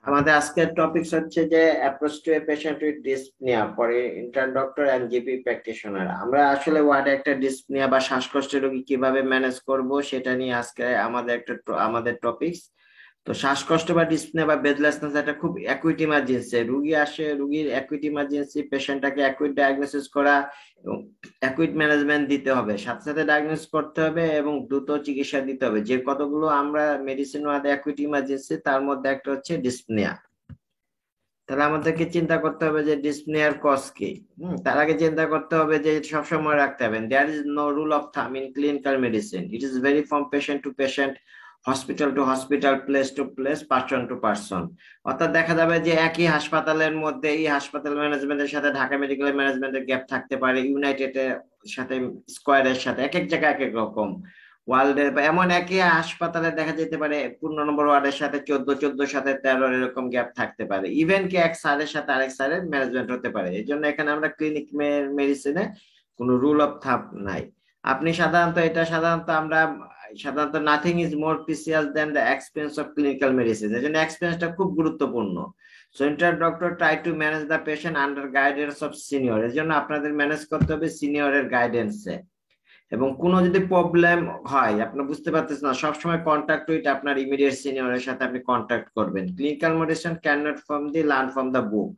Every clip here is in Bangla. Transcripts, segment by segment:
আমাদের আজকের টপিকস হচ্ছে যে approach to a patient with dyspnoea for intern doctor and GP practitioner. আমরা আসলে ওয়ার্ডে একটা ডিসপনিয়া বা শ্বাসকষ্টের রোগী কিভাবে ম্যানেজ করব সেটা নিয়ে আজকে আমাদের টপিকস। তো শ্বাসকষ্ট বা ডিসপনিয়া বা বেদলেসনেস এটা খুব অ্যাকুইট ইমার্জেন্সি। রুগী আসে, রুগীর অ্যাকুইট ইমার্জেন্সি, পেশেন্টটাকে অ্যাকুইট ডায়াগনোসিস করা এবং অ্যাকুইট ম্যানেজমেন্ট দিতে হবে, সাথে সাথে ডায়াগনোস করতে হবে এবং দ্রুত চিকিৎসা দিতে হবে। যে কতগুলো আমরা মেডিসিন ওয়ার্ডে অ্যাকুইট ইমার্জেন্সি, তার মধ্যে একটা হচ্ছে ডিসপনিয়া। তাহলে আমাদেরকে চিন্তা করতে হবে যে ডিসপনিয়ার কজ কি। তার আগে চিন্তা করতে হবে যে সবসময় রাখতে হবে there is no rule of thumb in clinical medicine, it is very from patient to patient, hospital to hospital, place to place, person to person. অর্থাৎ দেখা যাবে যে একই হাসপাতালের মধ্যে এই হাসপাতাল ম্যানেজমেন্টের সাথে ঢাকা মেডিকেল ম্যানেজমেন্টের গ্যাপ থাকতে পারে, ইউনাইটেড এর সাথে, স্কয়ারের সাথে, এক এক জায়গায় এক এক রকম। ওয়ার্ল্ডের বা এমন একই হাসপাতালে দেখা যেতে পারে 15 নম্বর ওয়ার্ডের সাথে 14 সাথে 13 এরকম গ্যাপ থাকতে পারে। ইভেন কি এক স্যারের সাথে আরেক স্যারের ম্যানেজমেন্ট হতে পারে। এই জন্য এখানে আমরা ক্লিনিক মেডিসিনে কোনো রুল অফ থাম্ব নাই। আপনি সাধারণত আমরা সাধারণত nothing is more precious than the expense of clinical medicine. এই জন্য এক্সপেন্সটা খুব গুরুত্বপূর্ণ। So inter doctor try to manage the patient under guidance of senior. এর জন্য আপনাদের ম্যানেজ করতে হবে সিনিয়রের গাইডেন্সে। এবং কোনো যদি প্রবলেম হয় আপনার বুঝতে পারতেছেন না, সবসময় কন্ট্যাক্ট উইথ আপনার ইমিডিয়েট সিনিয়রের সাথে আপনি কন্ট্যাক্ট করবেন। Clinical medicine can not learn from the book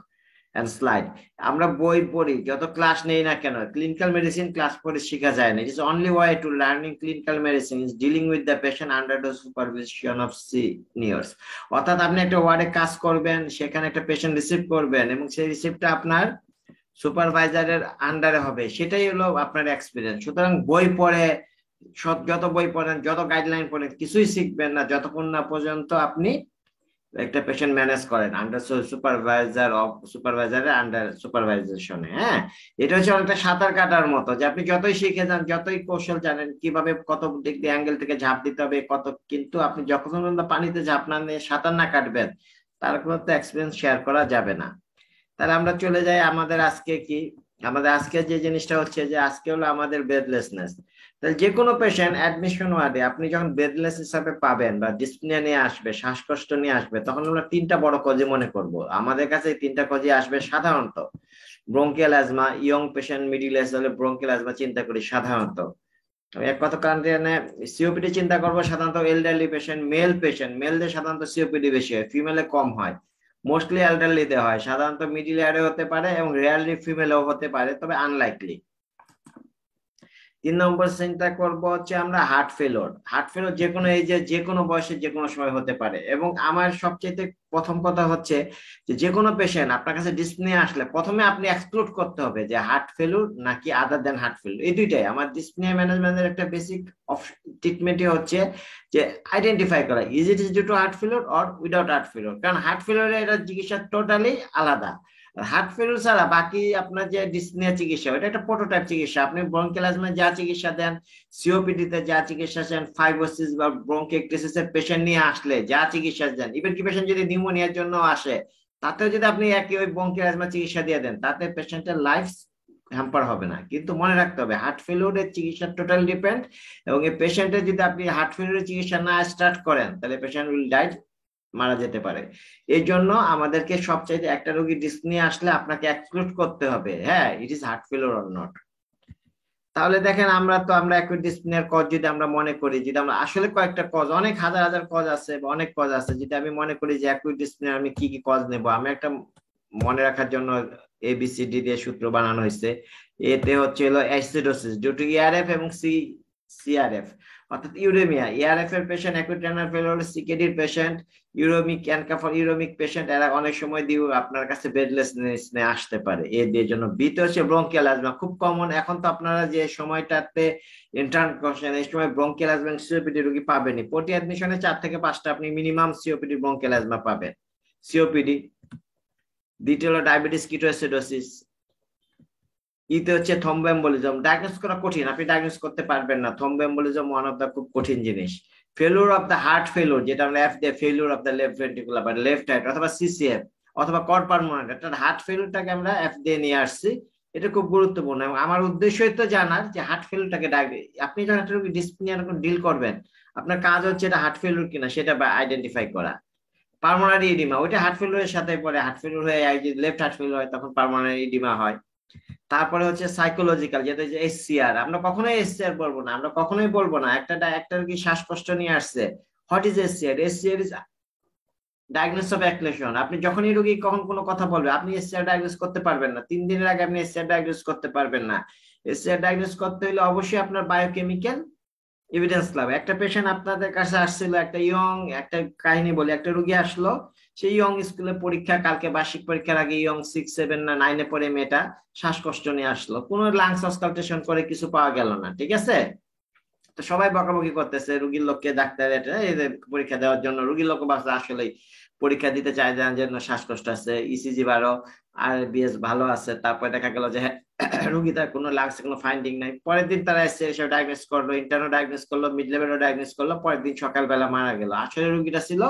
and slide. আমরা বই পড়ি, যত ক্লাস নেই না কেন, ক্লিনিক্যাল মেডিসিন ক্লাস পড়ে শেখা যায় না। It is only way to learning clinical medicine is dealing with the patient under the supervision of seniors. অর্থাৎ আপনি একটা ওয়ার্ডে কাজ করবেন, সেখানে একটা পেশেন্ট রিসিভ করবেন এবং সেই রিসিভটা আপনার সুপারভাইজারের আন্ডারে হবে, সেটাই হলো আপনার এক্সপিরিয়েন্স। সুতরাং বই পড়ে, যত বই পড়েন, যত গাইডলাইন পড়েন, কিছুই শিখবেন না যতক্ষণ না পর্যন্ত আপনি একটা পেশেন্ট ম্যানেজ করেন আন্ডার সুপারভাইজারের আন্ডার সুপারভাইজেশনে। হ্যাঁ, এটা হচ্ছে অনেকটা সাঁতার কাটার মতো, যে আপনি যতই শিখে যান, যতই কৌশল জানেন কিভাবে কত দিক দিয়ে অ্যাঙ্গেল থেকে ঝাঁপ দিতে হবে কত, কিন্তু আপনি যখন পর্যন্ত পানিতে ঝাঁপ না নিয়ে সাঁতার না কাটবেন, তার কোনো তো এক্সপিরিয়েন্স শেয়ার করা যাবে না। তাহলে আমরা চলে যাই আমাদের আজকে কি। আমাদের আজকে যে জিনিসটা হচ্ছে যে আজকে হলো আমাদের বেডলেসনেস। তাহলে যে কোনো পেশেন্ট অ্যাডমিশন ওয়ার্ডে আপনি যখন বেডলেস হিসাবে পাবেন বা ডিসপ্নিয়া নিয়ে আসবে, শ্বাসকষ্ট নিয়ে আসবে, তখন আমরা তিনটা বড় কজে মনে করব। আমাদের কাছে এই তিনটা কজে আসবে সাধারণত। Bronchial asthma, young patient, middle age হলে ব্রঙ্কিয়াল অ্যাজমা চিন্তা করি সাধারণত। আমি এক কথা কারণে সিওপিডি চিন্তা করবো সাধারণত এলডারলি পেশেন্ট, মেলদের সাধারণত সিওপিডি বেশি হয়, ফিমেলে কম হয়। মোস্টলি এলডারলিতে হয়, সাধারণত মিডিল এয়ারে হতে পারে এবং রেয়ারলি ফিমেলেও হতে পারে, তবে আনলাইকলি। 3 নম্বর চিন্তা করব হচ্ছে আমরা হার্ট ফেলোর। হার্ট ফেলোর যে কোনো এজে, যে কোনো বয়সে, যে কোনো সময় হতে পারে। এবং আমার সবচেয়ে প্রথম কথা হচ্ছে যে যে কোনো পেশেন্ট আপনার কাছে ডিসপ্নিয়া আসলে প্রথমে আপনি এক্সক্লুড করতে হবে যে হার্ট ফেলুর নাকি আদার দেন হার্ট ফেলুর। এই দুইটাই আমার ডিসপ্নিয়া ম্যানেজমেন্টের একটা বেসিক ট্রিটমেন্টই হচ্ছে যে আইডেন্টিফাই করা, is it is due to heart failure or without heart failure. কারণ হার্ট ফেলুরের এটা চিকিৎসা টোটালি আলাদা। হার্ট ফেলিউর ছাড়া বাকি আপনার যে ডিসনিয়া চিকিৎসা, ওটা একটা প্রোটোটাইপ চিকিৎসা। আপনি ব্রঙ্কিয়াল অ্যাজমা যা চিকিৎসা দেন, সিওপিডি তে যা চিকিৎসা দেন, ফাইব্রোসিস বা ব্রঙ্কিয়েক্টাসিস এর পেশেন্ট নিয়ে আসলে যা চিকিৎসা দেন, ইভেন কি পেশেন্ট যদি নিউমোনিয়ার জন্য আসে, তাতেও যদি আপনি একই ওই ব্রঙ্কিয়াল অ্যাজমা চিকিৎসা দিয়ে দেন, তাতে পেশেন্টের লাইফ হ্যাম্পার হবে না। কিন্তু মনে রাখতে হবে হার্ট ফেলিউরের চিকিৎসা টোটাল ডিপেন্ড, এবং এই পেশেন্টের যদি আপনি হার্ট ফেলিউরের চিকিৎসা না স্টার্ট করেন, তাহলে পেশেন্ট উইল ডাই, মারা যেতে পারে। এই জন্য আমাদেরকে সবচাইতে একটা রোগী ডিস্ক নিয়ে আসলে আপনাকে এক্সক্লুড করতে হবে, হ্যাঁ, it is heart failure or not. তাহলে দেখেন আমরা অ্যাকুইট ডিসপ্নিয়ার কজ যদি আমরা মনে করি, যদি আমরা আসলে কয়েকটা কজ, অনেক হাজার হাজার কজ আছে বা অনেক কজ আছে, যদি আমি মনে করি যে অ্যাকুইট ডিসপ্নিয়ার আমি কি কি কজ নেব, আমি একটা মনে রাখার জন্য ABCD দিয়ে সূত্র বানানো হয়েছে। এতে হচ্ছে হলো অ্যাসিডোসিস ডিউ টু ইআরএফ এবং সিআরএফ, অর্থাৎ ইউরেমিয়া। ইআরএফ এর পেশেন্ট অ্যাকুইট রেনাল ফেলিওর, সিকেডির পেশেন্ট, ইউরোমিক এনকাফল ইউরোমিক পেশেন্ট, এরা অনেক সময় দিয়ে আপনার কাছে বেডলেসনেস নিয়ে আসতে পারে। এর দিয়ে জন্য বিতে হচ্ছে ব্রঙ্কিয়াল অ্যাজমা, খুব কমন। এখন তো আপনারা যে সময়টাতে ইন্টার্ন করছেন, এই সময় ব্রঙ্কিয়াল অ্যাজমা সিওপিডি রোগী পাবেনই। প্রতি অ্যাডমিশনে 4 থেকে 5টা আপনি মিনিমাম সিওপিডি ব্রঙ্কিয়াল অ্যাজমা পাবেন। সিওপিডি। দ্বিতীয় হলো ডায়াবেটিস কিটোএসিডোসিস। ইতে হচ্ছে থ্রম্বোএম্বোলিজম, ডায়াগনোস করা কঠিন, আপনি ডায়াগনোস করতে পারবেন না। থ্রম্বোএম্বোলিজম ওয়ান অফ দা খুব কঠিন জিনিস। Failure of the heart failure, যেটা আমরা এফ দিয়ে failure of the left ventricular বা লেফট হার্ট, অথবা সিসিএফ অথবা কর পার্মানেন্ট, একটা হার্ট ফেলিউরটাকে আমরা এফ দিয়ে নিয়ে আসছি। এটা খুব গুরুত্বপূর্ণ এবং আমার উদ্দেশ্যই তো জানার যে হার্ট ফেলিউরটাকে আপনি যখন একটা ডিসপ্নিয়ার ডিল করবেন, আপনার কাজ হচ্ছে এটা হার্ট ফেলিউর কিনা সেটা আইডেন্টিফাই করা। পালমোনারি ইডিমা, ওইটা হার্ট ফেলিওরের সাথে পরে, হার্ট ফেলিওর হয়ে লেফট হার্ট ফেলিওর হয় তখন পালমোনারি ইডিমা হয়। তারপরে হচ্ছে সাইকোলজিক্যাল, যেটা যে এসসিআর, আমরা কখনোই এসসিআর বলবো না, আমরা কখনোই বলবো না একটা রোগী শ্বাসকষ্ট নিয়ে আসছে, what is SCR? SCR is diagnosis of exclusion. আপনি যখনই রোগী কখন কোনো কথা বলবে, আপনি এসসিআর ডায়াগনোস করতে পারবেন না, 3 দিনের আগে আপনি এসসিআর ডায়াগনোস করতে পারবেন না। এসসিআর ডায়াগনোস করতে হলে অবশ্যই আপনার বায়োকেমিক্যাল এভিডেন্স লাগবে। একটা পেশেন্ট আপনাদের কাছে আসছিল, একটা একটা কাহিনী বলি, একটা রোগী আসলো, সেই ইয়ং স্কুলে পরীক্ষা, কালকে বার্ষিক পরীক্ষার আগে, ইয়ং 6, 7 না 9-এ পড়ে মেয়েটা, শ্বাসকষ্ট নিয়ে আসলো, কোনো লাংস অস্কালটেশন করে কিছু পাওয়া গেল না, ঠিক আছে? তো সবাই বকাবকি করতেছে রুগীর লোককে, ডাক্তার এটা এদের পরীক্ষা দেওয়ার জন্য, রুগীর লোক ভাবছে আসলে পরীক্ষা দিতে চায় না, জন্য শ্বাসকষ্ট আছে, ইসিজি ভালো আর বিএস ভালো আছে। তারপরে দেখা গেল যে রুগী তার কোনো লাংসে কোনো ফাইন্ডিং নাই। পরের দিন তারা এসে এসে ডায়াগনোস করলো, ইন্টারনো ডায়াগনোস করলো, মিড লেভেলও ডায়াগনোস করলো, পরের দিন সকালবেলা মারা গেল। আসলে রুগীটা ছিল,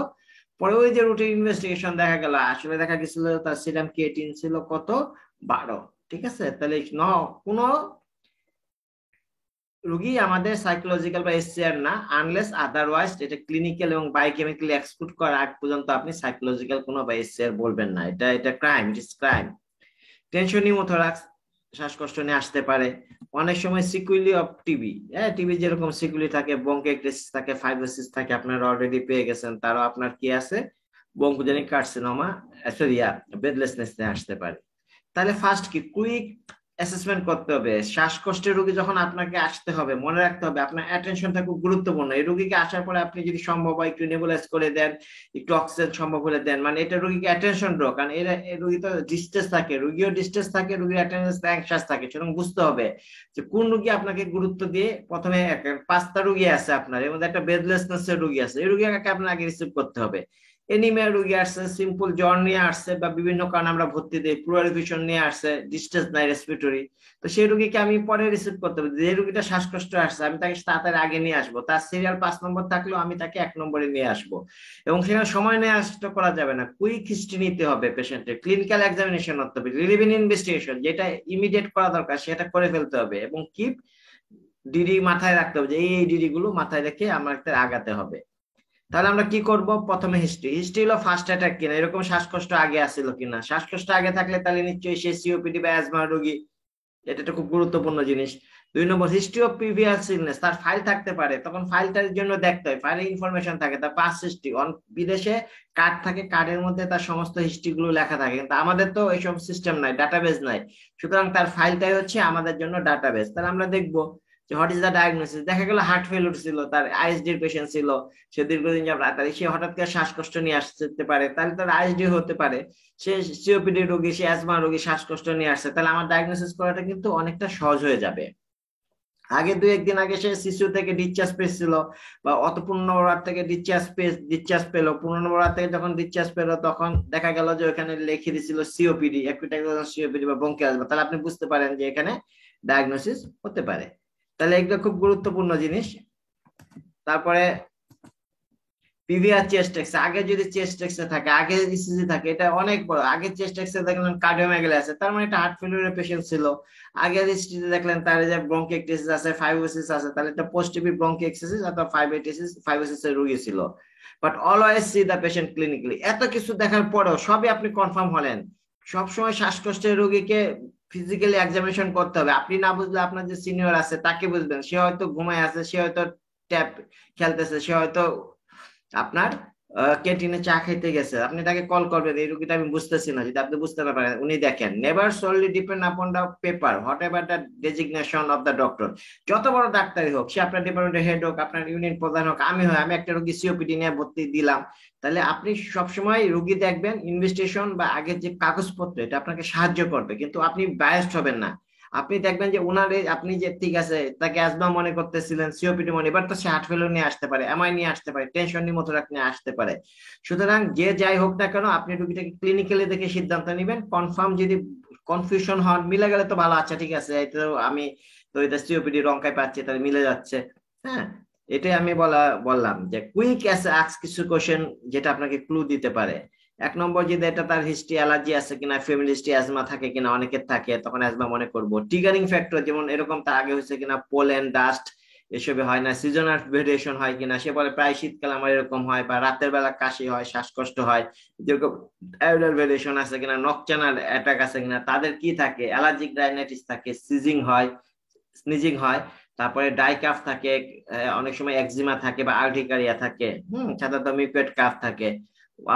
পরে ওই যে রুটিন ইনভেস্টিগেশন দেখা গেল আসলে দেখা গেছিল তার সিরাম ক্রিয়েটিন ছিল কত, 12। ঠিক আছে, তাহলে কোনো রুগী আমাদের সাইকোলজিক্যাল বা এসসিআর না, আনলেস আদারওয়াইজ এটা ক্লিনিক্যাল এবং বায়োকেমিক্যালি এক্সক্লুড করার আগ পর্যন্ত আপনি সাইকোলজিক্যাল কোনো বা এসসিআর বলবেন না। এটা crime, it is crime. Tension pneumothorax, শ্বাসকষ্ট নিয়ে আসতে পারে। অনেক সময় সিকুইলি অফ টিবি, হ্যাঁ, টিবি যেরকম সিকুইলি থাকে, ব্রঙ্কাইটিস থাকে, ফাইব্রোসিস থাকে, আপনারা অলরেডি পেয়ে গেছেন, তারও আপনার কি আছে, ব্রঙ্কোজেনিক কার্সিনোমা, সরি, বেডলেসনেস নিয়ে আসতে পারে। তাহলে ফার্স্ট কি, কুইক অ্যাসেসমেন্ট করতে হবে। শ্বাসকষ্টের রোগী যখন আপনাকে আসতে হবে, মনে রাখতে হবে আপনার অ্যাটেনশনটা খুব গুরুত্বপূর্ণ। এই রোগীকে আসার পরে আপনি যদি সম্ভব হয় একটু নেবুলাইজ করে দেন, একটু অক্সিজেন সম্ভব হলে দেন, মানে এটা রোগীকে অ্যাটেনশন ড্র, কারণ এরা রোগী তো ডিস্ট্রেস থাকে, রোগীও ডিস্ট্রেস থাকে, রোগীর অ্যাটেন্ডেন্স অ্যাংশাস থাকে। সুতরাং বুঝতে হবে যে কোন রোগী আপনাকে গুরুত্ব দিয়ে, প্রথমে 5টা রোগী আছে আপনার, এর মধ্যে একটা বেডলেসনেস এর রোগী আছে, এই রোগীকে আপনার আগে রিসিভ করতে হবে। এনিমিয়া রোগী আসছে, সিম্পল জ্বর নিয়ে আসছে, বা বিভিন্ন কারণে আমরা ভর্তি দিই, প্লুরালিফিকেশন নিয়ে আসছে, ডিস্ট্রেস নাই রেসপিরেটরি, তো সেই রোগীকে আমি পরে রিসিভ করতে হবে। যে রোগীটা শ্বাসকষ্ট আসছে আমি তাকে তাড়াতাড়ি আগে নিয়ে আসবো, তার সিরিয়াল 5 নম্বর থাকলেও আমি তাকে 1 নম্বরে নিয়ে আসবো। এবং সেখানে সময় নিয়ে আসতে করা যাবে না, কুইক হিস্ট্রি নিতে হবে পেশেন্টের, ক্লিনিক্যাল এক্সামিনেশন করতে হবে, রিলিভিং ইনভেস্টিগেশন যেটা ইমিডিয়েট করা দরকার সেটা করে ফেলতে হবে, এবং কিপ ডিডি মাথায় রাখতে হবে যে এই ডিডি গুলো মাথায় রেখে আমাদের আগাতে হবে। তাহলে আমরা কি করব, প্রথমে হিস্ট্রি। হিস্ট্রি হলো ফার্স্ট অ্যাটাক কিনা, এরকম শ্বাসকষ্ট আগে আসছিল কিনা, শ্বাসকষ্ট আগে থাকলে তাহলে নিশ্চয়ই সে সিওপিডি বা অ্যাজমা রোগী, এটা একটা খুব গুরুত্বপূর্ণ জিনিস। 2 নম্বর, হিস্ট্রি অফ প্রিভিয়াস ইলনেস, তার ফাইল থাকতে পারে, তখন ফাইলটার জন্য দেখতে হয়, ফাইলে ইনফরমেশন থাকে, তার পাস্ট হিস্ট্রি, বিদেশে কার্ড থাকে, কার্ডের মধ্যে তার সমস্ত হিস্ট্রি গুলো লেখা থাকে, কিন্তু আমাদের তো এইসব সিস্টেম নাই, ডাটাবেস নাই। সুতরাং তার ফাইলটাই হচ্ছে আমাদের জন্য ডাটাবেস। তাহলে আমরা দেখবো যে হোয়াট ইজ দ্য ডায়াগনোসিস। দেখা গেল হার্ট ফেলিউর ছিল, তার আইএসডির পেশেন্ট ছিল, সে দীর্ঘদিন যাবত, তাহলে সে হঠাৎ করে শ্বাসকষ্ট নিয়ে আসতে পারে, তাহলে তার আইএসডি হতে পারে। সে সিওপিডি রোগী, সে অ্যাজমা রোগী, শ্বাসকষ্ট নিয়ে আসছে, তাহলে আমার ডায়াগনোসিস করাটা কিন্তু অনেকটা সহজ হয়ে যাবে। আগে 2-1 দিন আগে সে শিশু থেকে ডিসচার্জ পেয়েছিল, বা অত 15 নম্বর থেকে ডিসচার্জ পেলো, 15 নম্বর থেকে যখন ডিসচার্জ পেলো তখন দেখা গেল যে ওখানে লিখে দিছিল সিওপিডি, সিওপিডি বা ব্রঙ্কিয়াল, তাহলে আপনি বুঝতে পারেন যে এখানে ডায়াগনোসিস হতে পারে। তাহলে এগুলো খুব গুরুত্বপূর্ণ জিনিস। তারপরে প্রিভিয়াস চেস্ট এক্স, আগে যদি চেস্ট এক্স থাকে, আগে ইসিজি থাকে, এটা অনেক বড়। আগে চেস্ট এক্স দেখলেন কার্ডিওমাইগ্যালি আছে, তার মানে এটা হার্ট ফেলিউরের পেশেন্ট ছিল। আগে হিস্ট্রিতে দেখলেন তার যে ব্রঙ্কিওএক্টাসিস আছে, ফাইব্রোসিস আছে, তাহলে এটা পোস্ট টিবি ব্রঙ্কিওএক্টাসিস অথবা ফাইব্রোসিস এর রোগী ছিল। But always see the patient clinically. এত কিছু দেখার পরেও সবই আপনি কনফার্ম হলেন, সবসময় শ্বাসকষ্টের রোগীকে ফিজিক্যালি এক্সামিনেশন করতে হবে। আপনি না বুঝলে আপনার যে সিনিয়র আছে তাকে বুঝবেন, সে হয়তো ঘুমায় আছে, সে হয়তো ট্যাপ খেলতেছে, সে হয়তো আপনার ক্যান্টিনে চা খাইতে গেছে, আপনি তাকে কল করবেন, এই রুগীটা আমি বুঝতেছি না, যদি আপনি বুঝতে না পারেন, উনি দেখেন, never solely depend upon the paper, what ever the designation of the doctor. যত বড় ডাক্তারই হোক, সে আপনার ডিপার্টমেন্টের হেড হোক, আপনার ইউনিয়ন প্রধান হোক, আমি একটা রোগী সিওপিডি নিয়ে ভর্তি দিলাম, তাহলে আপনি সবসময় রুগী দেখবেন, ইনভেস্টিগেশন বা আগের যে কাগজপত্র এটা আপনাকে সাহায্য করবে, কিন্তু আপনি বায়াসড হবেন না। আপনি দেখবেন যে ওনারে, আপনি যে ঠিক আছে তাকে অ্যাজমা মনে করতেছিলেন, সিওপিডি মনে, এবার তো সে হার্ট ফেলিউর নিয়ে আসতে পারে, এমআই নিয়ে আসতে পারে, টেনশন নিউমোথোরাক্স নিয়ে আসতে পারে। সুতরাং যে যাই হোক না কেন, আপনি রোগীটাকে ক্লিনিক্যালি দেখে সিদ্ধান্ত নেবেন। কনফার্ম যদি কনফিউশন হন, মিলে গেলে তো ভালো, আচ্ছা ঠিক আছে, এই তো আমি তো এটা সিওপিডি রংকাই পাচ্ছি, তাহলে মিলে যাচ্ছে। হ্যাঁ, এটাই আমি বললাম যে কুইক আস্ক কিছু কোশ্চেন যেটা আপনাকে ক্লু দিতে পারে। 1 নম্বর, যদি এটা তার হিস্ট্রি অ্যালার্জি আছে কিনা, ফ্যামিলি হিস্ট্রি অ্যাজমা থাকে কিনা, অনেকের থাকে, তখন অ্যাজমা মনে করব। ট্রিগারিং ফ্যাক্টর, যেমন এরকম তার আগে হয়েছে কিনা, পোলেন, ডাস্ট, এসবে হয় না, সিজনাল ভেরিয়েশন হয় কিনা, সে বলে প্রায় শীতকালে আমার এরকম হয়, বা রাতের বেলা কাশি হয়, শ্বাসকষ্ট হয়, যেরকম অ্যাডাল ভেরিয়েশন আছে কিনা, নকটার্নাল অ্যাটাক আছে কিনা, তাদের কি থাকে, অ্যালার্জিক রাইনাইটিস থাকে, সিজিং হয়, স্নিজিং হয়, তারপরে ডাই কাফ থাকে, অনেক সময় একজিমা থাকে বা আর্টিকারিয়া থাকে, সাধারণত মিউকেট কাফ থাকে।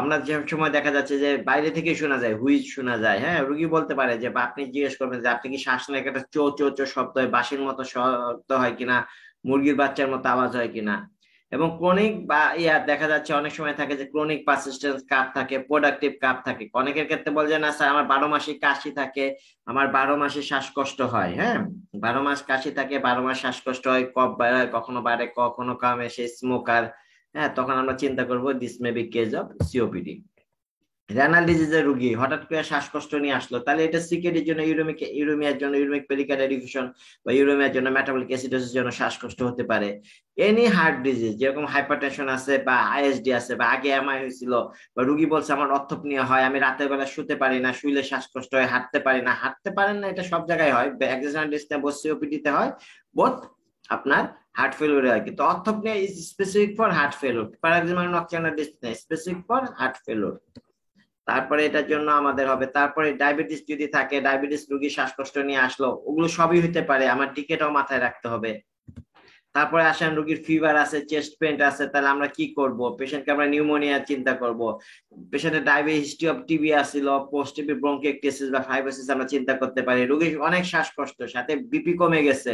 আমরা যে সময় দেখা যাচ্ছে যে বাইরে থেকে শোনা যায়, হুইজ শোনা যায়, হ্যাঁ, রুগী বলতে পারে যে, বা আপনি জিজ্ঞেস করবেন যে আপনি কি শ্বাস নাকি একটা চো চো চো শব্দ হয়, বাঁশির মতো শব্দ হয় কিনা, মুরগির বাচ্চার মতো আওয়াজ হয় কিনা। এবং ক্রনিক বা দেখা যাচ্ছে অনেক সময় থাকে যে ক্রনিক পারসিস্টেন্স কাপ থাকে, প্রোডাক্টিভ কাপ থাকে। অনেকের ক্ষেত্রে বলে যে না স্যার আমার 12 মাসই কাশি থাকে, আমার 12 মাসে শ্বাসকষ্ট হয়, হ্যাঁ, 12 মাস কাশি থাকে, 12 মাস শ্বাসকষ্ট হয়, কফ বাড়ে, কখনো বাড়ে, কখনো কমে, সে স্মোকার, হ্যাঁ, তখন আমরা চিন্তা করবো this may be case of COPD. Renal ডিজিজের রুগী হঠাৎ করে শ্বাসকষ্ট নিয়ে আসলো, তাহলে এটা সিকেডির জন্য, ইউরেমিয়ার জন্য, ইউরেমিক পেরিকার্ডিয়াল ডিফিউশন বা ইউরেমিয়ার জন্য, মেটাবলিক অ্যাসিডোসিসের জন্য শ্বাসকষ্ট হতে পারে। এনি হার্ট ডিজিজ, যেরকম হাইপারটেনশন আছে বা আইএসডি আছে, বা আগে এমআই হয়েছিল, বা রুগী বলছে আমার অর্থপনিয়া হয়, আমি রাতের বেলা শুতে পারি না, শুইলে শ্বাসকষ্ট হয়, হাঁটতে পারি না, হাঁটতে পারেন না, এটা সব জায়গায় হয়, এক্সিস্টেন্ট ডিসনিয়া সিওপিডিতে হয়, বোথ আপনার হার্ট ফেলিউর হয়, কিন্তু orthopnoea is specific for heart failure, paroxysmal nocturnal dyspnoea specific for heart failure. তারপরে এটার জন্য আমাদের হবে, তারপরে ডায়াবেটিস যদি থাকে, ডায়াবেটিস রোগী শ্বাসকষ্ট নিয়ে আসলো, ওগুলো সবই হতে পারে, আমার টিকেটও মাথায় রাখতে হবে। তারপরে আসেন রোগীর ফিভার আছে, চেস্ট পেইন আছে, তাহলে আমরা কি করব, পেশেন্টকে আমরা নিউমোনিয়া চিন্তা করব, পেশেন্টের ডায়াবেটিস, হিস্ট্রি অফ টিবি আসছিল, পোস্ট টিবি ব্রঙ্কিয়েক্টাসিস বা ফাইব্রোসিস আমরা চিন্তা করতে পারি। রোগীর অনেক শ্বাসকষ্ট, সাথে বিপি কমে গেছে,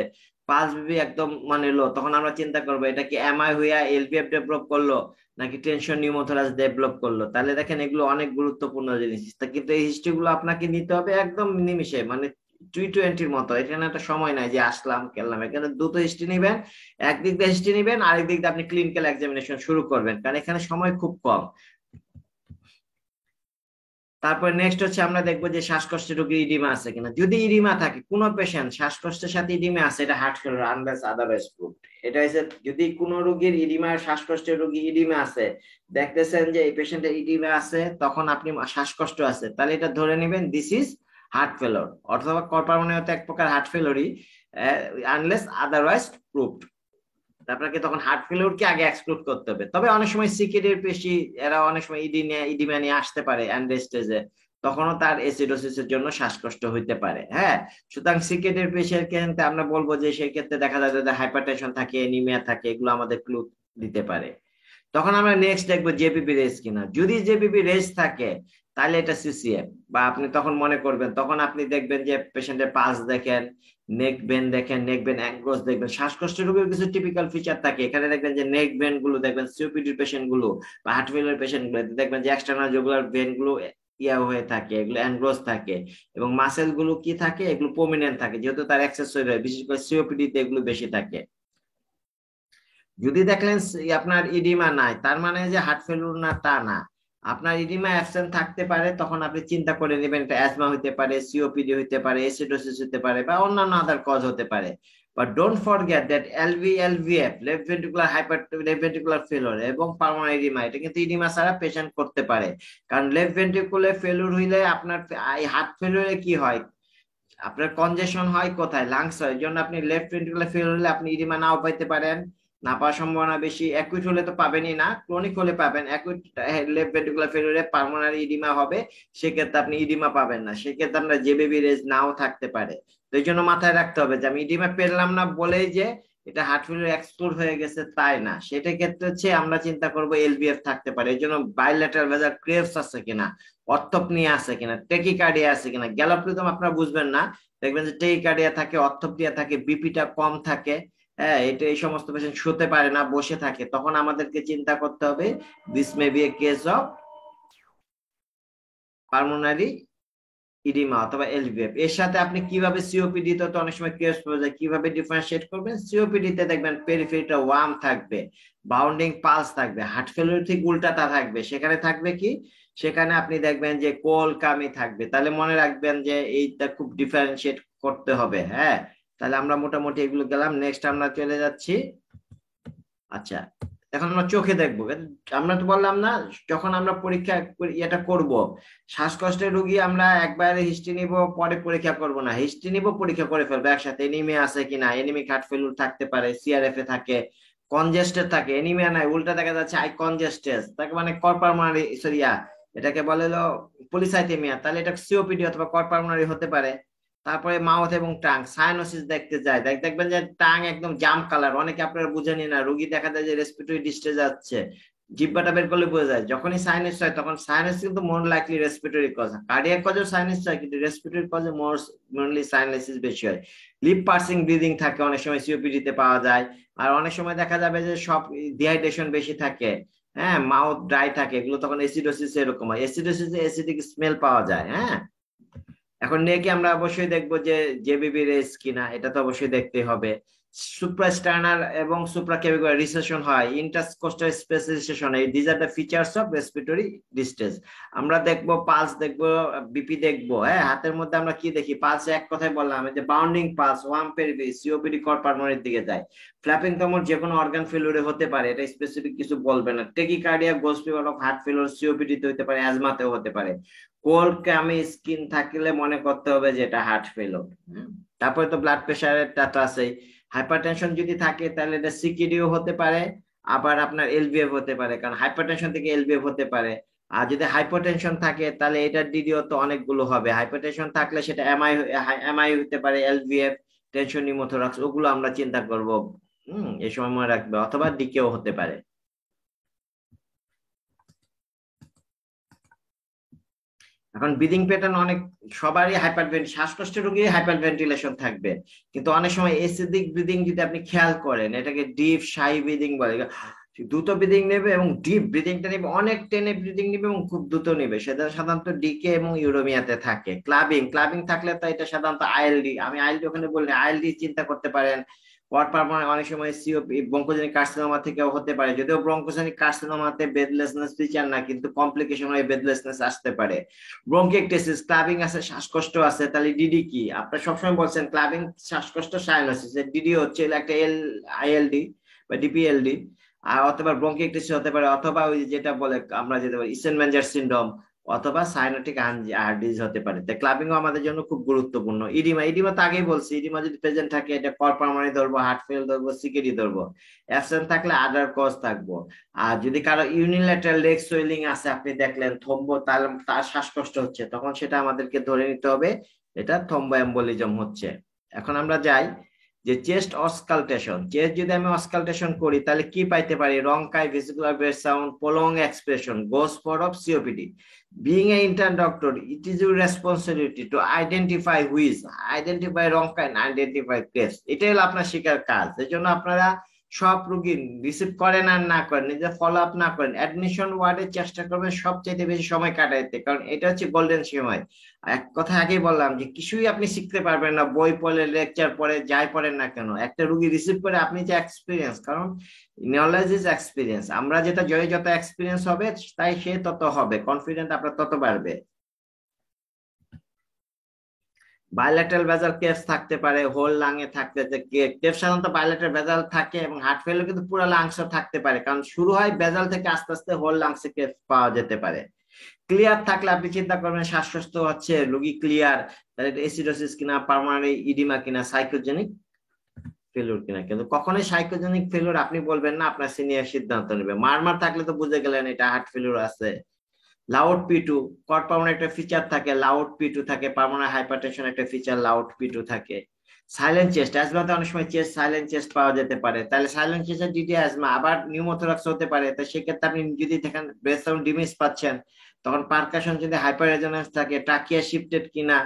পালস বিপি একদম মানে লো, তখন আমরা চিন্তা করবো এটা কি এমআই হইয়া এলভিএফ ডেভেলপ করলো নাকি টেনশন নিউমোথোরাক্স ডেভেলপ করলো। তাহলে দেখেন এগুলো অনেক গুরুত্বপূর্ণ জিনিস, কিন্তু এই হিস্ট্রি গুলো আপনাকে নিতে হবে একদম নিমিষে, মানে T20 মতো, এখানে একটা সময় নাই যে আসলাম খেললাম, এখানে দ্রুত হিস্ট্রি নিবেন, একদিক দিয়ে হিস্ট্রি নিবেন, আরেক দিক দিয়ে আপনি ক্লিনিক্যাল এক্সামিনেশন শুরু করবেন, কারণ এখানে সময় খুব কম। তারপর নেক্সট হচ্ছে আমরা দেখবো যে শ্বাসকষ্টের রোগীর ইডিমা আছে কিনা, যদি ইডিমা থাকে, কোন পেশেন্ট শ্বাসকষ্টের সাথে ইডিমা আছে, এটা heart failure unless otherwise proved. এটা হচ্ছে যদি কোন রোগীর ইডিমা, শ্বাসকষ্টের রোগী ইডিমা আছে, দেখতেছেন যে এই পেশেন্টের ইডিমা আছে, তখন আপনি শ্বাসকষ্ট আছে, তাহলে এটা ধরে নেবেন দিস ইজ হার্ট ফেলিউর, অথবা কর্পারমানিয়ত এক প্রকার হার্ট ফেলিউরই, আনলেস আদারওয়াইজ প্রুভড। আপনাকে তখন হার্ট ফেলিউরকে আগে এক্সক্লুড করতে হবে। তবে অনেক সময় সিকেডের পেশি, এরা অনেক সময় ইডিমা নিয়ে আসতে পারে এন্ড স্টেজে, তখনও তার এসিডোসিসের জন্য শ্বাসকষ্ট হইতে পারে, হ্যাঁ। সুতরাং সিকেডের পেশের ক্ষেত্রে আমরা বলবো যে সেই ক্ষেত্রে দেখা যায় যে হাইপারটেনশন থাকে, এনিমিয়া থাকে, এগুলো আমাদের ক্লু দিতে পারে। তখন আমরা নেক্সট দেখবো জেপিপি রেস কিনা, যদি জেপিপি রেস থাকে তাহলে এটা সিসিএম, বা আপনি তখন মনে করবেন, তখন আপনি দেখবেন যে পেশেন্টের পালস দেখেন, নেক বেন দেখেন, নেক বেন অ্যাঙ্গোস দেখবেন। শ্বাসকষ্ট রোগের কিছু টিপিক্যাল ফিচার থাকে, এখানে দেখবেন যে নেক বেন গুলো দেখবেন, সিওপিডির পেশেন্ট গুলো বা হার্ট ফেলিউর পেশেন্ট গুলো দেখবেন যে এক্সটার্নাল জুগুলার ভেন গুলো হয়ে থাকে, এগুলো অ্যানগ্রোস থাকে, এবং মাসেল গুলো কি থাকে, এগুলো প্রমিনেন্ট থাকে, যেহেতু তার এক্সেস হয়, বিশেষ করে সিওপিডি তে এগুলো বেশি থাকে। যদি দেখলেন আপনার ইডিমা নাই, তার মানে যে হার্ট ফেলিউর না তা না, আপনার ইডিমা অ্যাবসেন্ট থাকতে পারে, তখন আপনি চিন্তা করে নেবেন এটা অ্যাজমা হতে পারে, সিওপিডি হতে পারে, এসিডোসিস হতে পারে, বা অন্যান্য আদার কজ হতে পারে। But don't forget that LVF, left ventricular left ventricular failure এবং পালমোনারি ইডিমা, এটা কিন্তু ইডিমা ছাড়া পেশেন্ট করতে পারে। কারণ লেফট ভেন্ট্রিকুলার ফেলিউর হইলে আপনার হার্ট ফেলিউরে কি হয়, আপনার কনজেশন হয় কোথায়, লাংস হয়, এই জন্য আপনি লেফট ভেন্ট্রিকুলার ফেলিউর হলে আপনি ইডিমা নাও পাইতে পারেন, না পাওয়ার সম্ভাবনা বেশি। অ্যাকুইট হলে তো পাবেনই না, ক্রনিক হলে পাবেন। অ্যাকুইট লেফট ভেন্ট্রিকুলার ফেলিউরে পালমোনারি ইডিমা হবে, সেক্ষেত্রে আপনি ইডিমা পাবেন না, সেক্ষেত্রে আপনার জেবিবি রেজ নাও থাকতে পারে। তো এই জন্য মাথায় রাখতে হবে যে আমি ইডিমা পেলাম না বলেই যে এটা হার্ট ফেলিউর এক্সক্লুড হয়ে গেছে তাই না, সেটা ক্ষেত্রে হচ্ছে আমরা চিন্তা করব এলভিএফ থাকতে পারে। এই জন্য বাইলেটারাল ভেজাল ক্রেভস আছে কিনা, অর্থপনিয়া আছে কিনা, টেকিকার্ডিয়া আছে কিনা। গ্যালোপ্রিদম আপনারা বুঝবেন না, দেখবেন যে টেকিকার্ডিয়া থাকে, অর্থপনিয়া থাকে, বিপিটা কম থাকে, হ্যাঁ, এটা এই সমস্ত পেশেন্ট শুতে পারে না, বসে থাকে, তখন আমাদেরকে চিন্তা করতে হবে this may be a case of pulmonary oedema অথবা এলভিএফ। এর সাথে আপনি কিভাবে সিওপিডি তে তো অনেক সময় কেস পাওয়া যায়, কিভাবে ডিফারেন্সিয়েট করবেন, সিওপিডি তে দেখবেন পেরিফেরিটা ওয়ার্ম থাকবে, বাউন্ডিং পালস থাকবে, হার্ট ফেলিউর ঠিক উল্টাটা থাকবে, সেখানে থাকবে কি, সেখানে আপনি দেখবেন যে কোল কামি থাকবে। তাহলে মনে রাখবেন যে এইটা খুব ডিফারেন্সিয়েট করতে হবে, হ্যাঁ। তাহলে আমরা মোটামুটি এগুলো গেলাম, নেক্সট আমরা চলে যাচ্ছি। আচ্ছা, এখন আমরা চোখে দেখবো, আমরা তো বললাম না যখন আমরা পরীক্ষা এটা করব, শ্বাসকষ্টের রোগী আমরা একবারে হিস্ট্রি নিব, পরে পরীক্ষা করব না, হিস্ট্রি নিব পরীক্ষা করে ফেলবো একসাথে, এনিমিয়া আছে কিনা, এনিমিক হার্ট ফেলিউর থাকতে পারে, সিআরএফ এ থাকে, কনজেস্টেড থাকে, এনিমিয়া নাই, উল্টা দেখা যাচ্ছে আই কনজেস্টেড তাকে মানে কর্পালমারি সরিয়া, এটাকে বলে হলো পলিসাইথেমিয়া, তাহলে এটা সিওপিডি অথবা কর্পালমারি হতে পারে। তারপরে মাউথ এবং টাং সায়ানোসিস দেখতে যায়, দেখবেন যে টাং একদম জাম কালার, অনেকে আপনারা বুঝেনি না, রোগী দেখা যায় যে রেসপিরেটরি ডিস্ট্রেস যাচ্ছে, জিব্বাটা বের করলে বোঝা যায়। যখনই সাইনাস হয় তখন সাইনাস কিন্তু more likely respiratory cause, cardiac কজেও সাইনাস হয় কিন্তু রেসপিরেটরি কজে মোরলি সাইনাসিস বেশি হয়। লিপ পার্সিং ব্রিদিং থাকে অনেক সময় সিওপিডি তে পাওয়া যায়। আর অনেক সময় দেখা যাবে যে সব ডিহাইড্রেশন বেশি থাকে, হ্যাঁ, মাউথ ড্রাই থাকে, এগুলো তখন এসিডোসিস এরকম হয়, এসিডোসিসে অ্যাসিডিক স্মেল পাওয়া যায়। হ্যাঁ, এখন নেকে আমরা অবশ্যই দেখবো যে জেবিবি রেস কিনা, এটা তো অবশ্যই দেখতে হবে। সুপ্রাস্টার্নাল এবং সুপ্রাক্যাভিকুলার রিসেশন হয়, ইন্টারকোস্টাল স্পেসিফিকেশন, এই this are the features of respiratory distress. আমরা দেখবো পালস দেখবো, বিপি দেখবো। হ্যাঁ, হাতের মধ্যে আমরা কি দেখি, পালস এক কথায় বললাম যে bounding pulse, warm periphery, COPD কর পালমোনারির দিকে যায়। ফ্ল্যাপিং তমর যে কোনো অর্গান ফেলিউরে হতে পারে, এটা স্পেসিফিক কিছু বলবে না। Tachycardia, ghost fever of heart failure, COPD তে হতে পারে, অ্যাজমাতেও হতে পারে। কোল্ড ক্যামি স্কিন থাকলে মনে করতে হবে যে এটা হার্ট ফেলিউর। তারপরে তো ব্লাড প্রেশারের ডাটা আছে, হাইপারটেনশন যদি থাকে তাহলে এটা সিকিডিও হতে পারে, আবার আপনার এলভিএফ হতে পারে, কারণ হাইপারটেনশন থেকে এলভিএফ হতে পারে। আর যদি হাইপোটেনশন থাকে তাহলে এটা ডিডিও তো অনেকগুলো হবে, হাইপারটেনশন থাকলে সেটা এমআই, এমআই হতে পারে, এলভিএফ, টেনশন নিউমোথোরাক্স, ওগুলো আমরা চিন্তা করব। এই সময় মনে রাখবে, অথবা ডিকেও হতে পারে। এখন ব্রিদিং প্যাটার্ন অনেক সবারই শ্বাসকষ্টের রোগী হাইপার ভেন্টিলেশন থাকবে, কিন্তু অনেক সময় এসিডিক ব্রিদিং যদি আপনি খেয়াল করেন, এটাকে ডিপ শাই ব্রিদিং বলে, দ্রুত ব্রিদিং নেবে এবং ডিপ ব্রিদিংটা নেবে, অনেক টেনে ব্রিদিং নেবে এবং খুব দ্রুত নেবে, সেটা সাধারণত ডিকে এবং ইউরোমিয়াতে থাকে। ক্লাবিং ক্লাবিং থাকলে তো এটা সাধারণত আইএলডি, আমি আইএলডি ওখানে বললে আইএলডি চিন্তা করতে পারেন। পট পারমানেন্ট অনেক সময় সিওপি ব্রঙ্কোজেনিক কার্সিনোমা থেকেও হতে পারে, যদিও ব্রঙ্কোজেনিক কার্সিনোমাতে বেডলেসনেস ফিচার না, কিন্তু কমপ্লিকেশন হয়ে বেডলেসনেস আসতে পারে। ব্রঙ্কিকটেসিস, ক্লাবিং আছে, শ্বাসকষ্ট আছে, তাহলে ডিডি কি? আপনারা সবসময় বলছেন ক্লাবিং, শ্বাসকষ্ট, সাইনোসিস, ডিডি হচ্ছে একটা আইএলডি বা ডিপিএলডি। আর অথবা ব্রঙ্কিকটেসিস হতে পারে, অথবা ওই যেটা বলে আমরা যেতে পারি ইসেনমেঞ্জার সিনড্রোম, অথবা সাইনোটিক হার্ট ডিজিজ হতে পারে। তাই ক্লাবিংও আমাদের জন্য খুব গুরুত্বপূর্ণ। ইডিমা, ইডিমা তো আগেই বলছি, ইডিমা যদি প্রেজেন্ট থাকে এটা কর্পালমারি ধরবো, হার্ট ফেল ধরবো, সিকেডি ধরবো। অ্যাবসেন্ট থাকলে আদার কজ থাকবো। আর যদি কারো ইউনিল্যাটারাল লেগ সোয়েলিং আছে, আপনি দেখলেন থম্বো, তার শ্বাসকষ্ট হচ্ছে, তখন সেটা আমাদেরকে ধরে নিতে হবে এটা থম্বো এম্বোলিজম হচ্ছে। এখন আমরা যাই যে চেস্ট অসকালটেশন, চেস্ট যদি আমি অসকালটেশন করি তাহলে কি পাইতে পারি? Rhonchi, vesicular breath sound, prolong expression, goes for of COPD. Being an intern doctor, it is your responsibility to identify which, identify রংকাই and identify clefts, এটাই হলো আপনার শিকার কাজ। এই জন্য আপনারা সব রুগী রিসিভ করেন আর না করেন, নিজে ফলো আপ না করেন, অ্যাডমিশন ওয়ার্ডে চেষ্টা করবেন সবচাইতে বেশি সময় কাটাইতে, কারণ এটা হচ্ছে গোল্ডেন সময়। এক কথা আগেই বললাম যে কিছুই আপনি শিখতে পারবেন না বই পড়ে, লেকচার পড়ে, যাই পড়েন না কেন, একটা রুগী রিসিভ করে আপনি যে এক্সপিরিয়েন্স, কারণ নলেজ ইজ এক্সপিরিয়েন্স, আমরা যেটা যত এক্সপিরিয়েন্স হবে তাই সে তত হবে কনফিডেন্ট, আপনার তত বাড়বে। বায়োল্যাটারাল ভেসাল কেভস থাকতে পারে, হোল লাংয়ে থাকতে, কেভ সাধারণত বায়োল্যাটারাল ভেসাল থাকে, এবং হার্ট ফেলিউর কিন্তু পুরো লাংস থাকতে পারে, কারণ শুরু হয় ভেসাল থেকে আস্তে আস্তে হোল লাংসে কেভ পাওয়া যেতে পারে। ক্লিয়ার থাকলে আপনি চিন্তা করবেন শ্বাসকষ্ট হচ্ছে, রোগী ক্লিয়ার, তাহলে এসিডোসিস কিনা, পার্মানেন্ট ইডিমা কিনা, সাইকোজেনিক ফেলিউর কিনা। কিন্তু কখনোই সাইকোজেনিক ফেলিউর আপনি বলবেন না, আপনার সিনিয়র সিদ্ধান্ত নেবে। মারমার থাকলে তো বুঝে গেলেন এটা হার্ট ফেলিউর আছে। লাউড পি2, কট পার্মানেন্ট একটা ফিচার থাকে, লাউড পি2 থাকে, পার্মানেন্ট হাইপারটেনশন একটা ফিচার, লাউড পি2 থাকে। সাইলেন্ট চেস্ট, অ্যাজমাতে অনেক সময় চেস্ট সাইলেন্ট চেস্ট পাওয়া যেতে পারে, তাহলে সাইলেন্ট চেস্টের ডিডি অ্যাজমা, আবার নিউমোথোরাক্স হতে পারে। তো সেক্ষেত্রে আপনি যদি দেখেন ব্রেথ সাউন্ড ডিমিস পাচ্ছেন, তখন পারকাশন যদি হাইপার রেজোনেন্স থাকে, ট্রাকিয়া শিফটেড কিনা,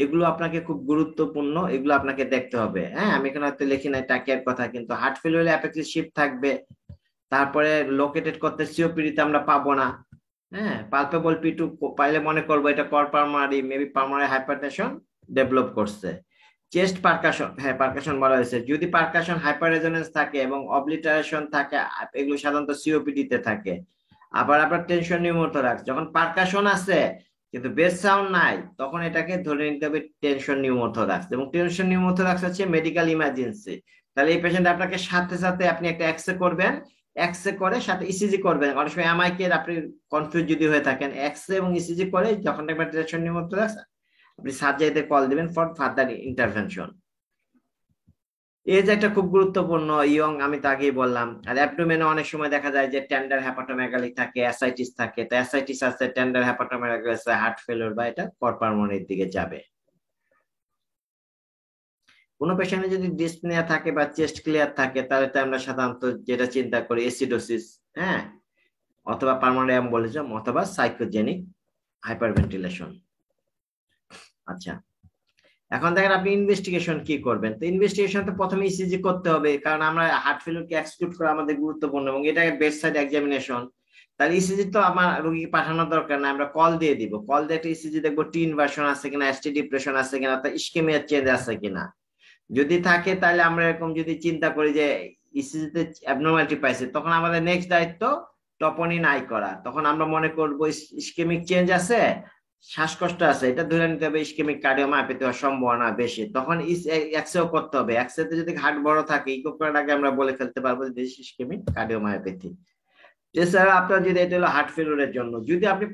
এগুলো আপনাকে খুব গুরুত্বপূর্ণ, এগুলো আপনাকে দেখতে হবে। হ্যাঁ, আমি এখানে হয়তো লিখি নাই ট্রাকিয়ার কথা, কিন্তু হার্ট ফেলিউর অ্যাপেক্সিস শিফট থাকবে। তারপরে লোকেটেড করতে সিওপিডিতে আমরা পাবো না। হ্যাঁ, পালপেবল পি2 পাইলে মনে করবো এটা পারমারি, মেবি পারমারি হাইপারটেনশন ডেভেলপ করছে। চেস্ট পারকাশন, হ্যাঁ পারকাশন বলা হয়েছে, যদি পারকাশন হাইপার রেজোনেন্স থাকে এবং অবলিটারেশন থাকে, এগুলো সাধারণত সিওপিডি তে থাকে। আবার আপনার টেনশন নিউমোথোরাক্স, যখন পারকাশন আছে কিন্তু বেস সাউন্ড নাই, তখন এটাকে ধরে নিতে হবে টেনশন নিউমোথোরাক্স, এবং টেনশন নিউমোথোরাক্স হচ্ছে মেডিকেল ইমার্জেন্সি। তাহলে এই পেশেন্ট আপনাকে সাথে সাথে আপনি একটা এক্সরে করবেন, এক্সরে করে সাথে ইসিজি করবেন। অনেক সময় এমআইকে আপনি কনফিউজ যদি হয়ে থাকেন, এক্সরে এবং ইসিজি করে যখন দেখবেন টেনশন নিউমোথোরাক্স, আপনি সার্জারিতে কল দিবেন ফর ফার্দার ইন্টারভেনশন। এই যে একটা খুব গুরুত্বপূর্ণ ইয়ং, আমি তো আগেই বললাম। আর অ্যাবডোমেনে অনেক সময় দেখা যায় যে টেন্ডার হ্যাপাটোমেগালি থাকে, অ্যাসাইটিস থাকে। তো অ্যাসাইটিস আছে, টেন্ডার হ্যাপাটোমেগালি আছে, হার্ট ফেলিওর বা এটা পারমানেন্ট দিকে যাবে। কোনো পেশেন্টে যদি ডিসপনিয়া থাকে বা চেস্ট ক্লিয়ার থাকে, তাহলে তো আমরা সাধারণত যেটা চিন্তা করি এসিডোসিস, হ্যাঁ, অথবা পার্মানেন্ট এম্বোলিজম অথবা সাইকোজেনিক হাইপারভেন্টিলেশন। আচ্ছা, এখন দেখেন আপনি ইনভেস্টিগেশন কি করবেন। তো ইনভেস্টিগেশন তো প্রথমে ইসিজি করতে হবে, কারণ আমরা হার্ট ফেলিওরকে এক্সক্লুড করা আমাদের গুরুত্বপূর্ণ এবং এটা বেড সাইড এক্সামিনেশন। তাহলে ইসিজি তো আমার রোগী পাঠানোর দরকার না, আমরা কল দিয়ে দিব। কল দিয়ে একটা ইসিজি দেখবো টি ইনভার্সন আছে কিনা, এসটি ডিপ্রেশন আছে কিনা, অর্থাৎ ইস্কেমিয়া চেঞ্জ আছে কিনা। যদি থাকে তাহলে আমরা এরকম যদি চিন্তা করি যে ইসিজিতে অ্যাবনর্মালিটি পাইছে, তখন আমাদের নেক্সট দায়িত্ব টপনিন আই করা। তখন আমরা মনে করবো ইস্কেমিক চেঞ্জ আছে, শ্বাসকষ্ট আছে, এটা ধরে নিতে হবে ইস্কেমিক কার্ডিওমায়োপ্যাথি হওয়ার সম্ভাবনা বেশি। তখন এক্সরেও করতে হবে। এক্সরেতে যদি হার্ট বড় থাকে, ইকো করার আগে আমরা বলে ফেলতে পারবো যে ইস্কেমিক কার্ডিওমায়োপ্যাথি। এছাড়া আপনার যদি এটা হলো হার্ট ফেলিওরের জন্য, যদি আপনি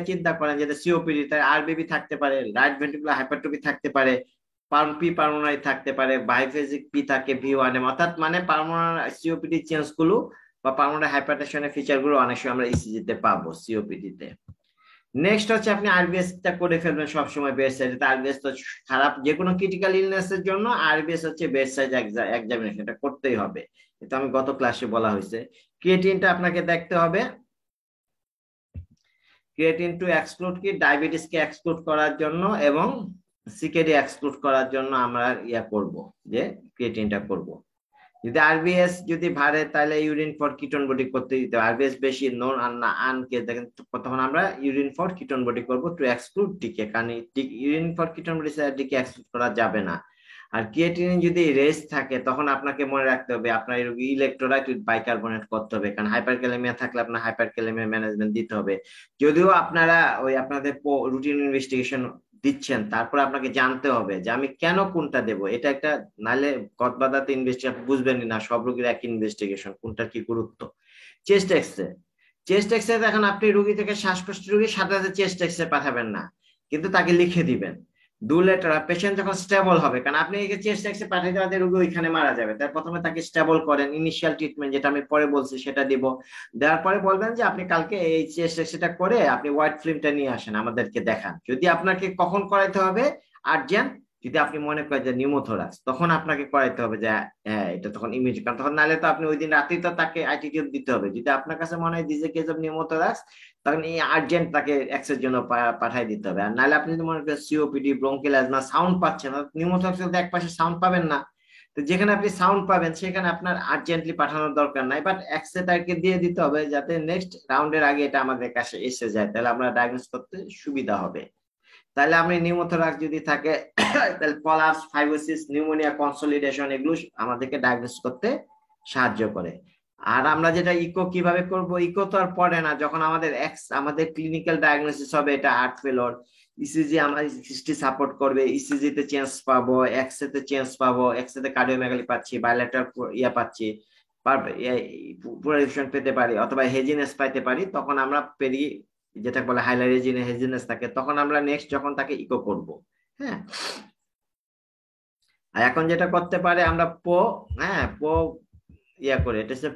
চিন্তা করেন যেটা সিওপিডি, তাই আরবিবি থাকতে পারে, রাইট ভেন্ট্রিকুলার হাইপারট্রফি থাকতে পারে, পি পালমোনারি থাকতে পারে, বাইফেজিক পি থাকে ভি1 অর্থাৎ মানে পালমোনারি সিওপিডি চেঞ্জ গুলো বা পালমোনারি হাইপারটেনশনের ফিচার গুলো অনেক সময় আমরা ইসিজি তে পাবো সিওপিডি তে। নেক্সট হচ্ছে আপনি আরবিএস টা করে ফেলবেন সবসময় বেড সাইড। আরবিএস তো খারাপ, যে কোনো ক্রিটিক্যাল ইলনেস এর জন্য আরবিএস হচ্ছে বেড সাইড এক্সামিনেশন, এটা করতেই হবে। এটা আমি গত ক্লাসে বলা হয়েছে। ক্রিয়েটিনটা আপনাকে দেখতে হবে। ক্রিয়েটিন টু এক্সক্লুড কি, ডায়াবেটিস কে এক্সক্লুড করার জন্য এবং সিকেডি এক্সক্লুড করার জন্য আমরা করব যে ক্রিয়েটিনটা করব। যদি আরবিএস যদি বাড়ে তাহলে ইউরিন ফর কিটোন বডি করতে দিতে হবে। আরবিএস বেশি নোন আর না আন কে দেখেন, তখন আমরা ইউরিন ফর কিটোন বডি করব টু এক্সক্লুড ডিকে, কারণ ইউরিন ফর কিটোন বডি ছাড়া ডিকে এক্সক্লুড করা যাবে না। আর ক্রিয়েটিনিন যদি রেস্ট থাকে, তখন আপনাকে মনে রাখতে হবে আপনার ইলেকট্রোলাইট উইথ বাইকার্বনেট করতে হবে, কারণ হাইপারক্যালেমিয়া থাকলে আপনার হাইপারক্যালেমিয়া ম্যানেজমেন্ট দিতে হবে। যদিও আপনারা ওই আপনাদের রুটিন ইনভেস্টিগেশন দিচ্ছেন, তারপর আপনাকে জানতে হবে যে আমি কেন কোনটা দেব। এটা একটা, নাহলে গদবাদাতে ইনভেস্টিগেশন বুঝবেনই না, সব রোগীর এক ইনভেস্টিগেশন কোনটার কি গুরুত্ব। চেস্ট এক্সরে, চেস্ট এক্সরে এখন আপনি রোগী থেকে শ্বাসকষ্ট রোগীর সাথে সাথে চেস্ট এক্সরে পাঠাবেন না, কিন্তু তাকে লিখে দিবেন 2 লেটার। পেশেন্ট যখন স্টেবল হবে, কারণ আপনি চেস্ট এক্সরে পাঠাইতে পাঠাতে রোগী ওইখানে মারা যাবে, তাই প্রথমে তাকে স্টেবল করেন, ইনিশিয়াল ট্রিটমেন্ট যেটা আমি পরে বলছি সেটা দিব। দেওয়ার পরে বলবেন যে আপনি কালকে এই চেস্ট এক্সরেটা করে আপনি হোয়াইট ফিল্মটা নিয়ে আসেন, আমাদেরকে দেখান। যদি আপনাকে কখন করাইতে হবে, আর্জেন্ট, যদি আপনি মনে করেন যে নিউমোথোরাক্স, তখন আপনাকে করাইতে হবে যে হ্যাঁ এটা তখন ইমিডিয়েট, কারণ তখন নাহলে তো আপনি ওই দিন রাতেই তো তাকে আইটিটিউড দিতে হবে। যদি আপনার কাছে মনে হয় this A case of pneumothorax, তখন এই আর্জেন্ট তাকে এক্সের জন্য পাঠাই দিতে হবে। আর নাহলে আপনি যদি মনে করেন সিওপিডি, ব্রঙ্কিয়াল অ্যাজমা, সাউন্ড পাচ্ছেন, নিউমোথোরাক্স এক পাশে সাউন্ড পাবেন না, তো যেখানে আপনি সাউন্ড পাবেন সেখানে আপনার আর্জেন্টলি পাঠানোর দরকার নাই, বাট এক্সরে তাকে দিয়ে দিতে হবে যাতে নেক্সট রাউন্ডের আগে এটা আমাদের কাছে এসে যায়, তাহলে আমরা ডায়াগনোস করতে সুবিধা হবে। তাহলে আপনি নিউমোথোরাক্স যদি থাকে, তাহলে কলাপস, ফাইব্রোসিস, নিউমোনিয়া, কনসলিডেশন, এগুলো আমাদেরকে ডায়াগনোস করতে সাহায্য করে। আর আমরা যেটা ইকো কিভাবে করব, ইকো তো আর পড়ে না, যখন আমাদের ক্লিনিক্যাল ডায়াগনোসিস হবে এটা হার্ট ফেলোর, ইসিজি আমাদের হিস্ট্রি সাপোর্ট করবে, ইসিজি তে চেঞ্জ পাবো, এক্সরে তে চেঞ্জ পাবো, এক্সরে তে কার্ডিওমেগালি পাচ্ছি, বাইলেটারাল পাচ্ছি, পুরারিফিউশন পেতে পারি অথবা হেজিনেস পাইতে পারি, তখন আমরা যেটা বলে হাইলারিজিনে হেজিনেস থাকে, তখন আমরা নেক্সট যখন তাকে ইকো করব। হ্যাঁ, আর এখন যেটা করতে পারে আমরা হ্যাঁ করে, এটা হচ্ছে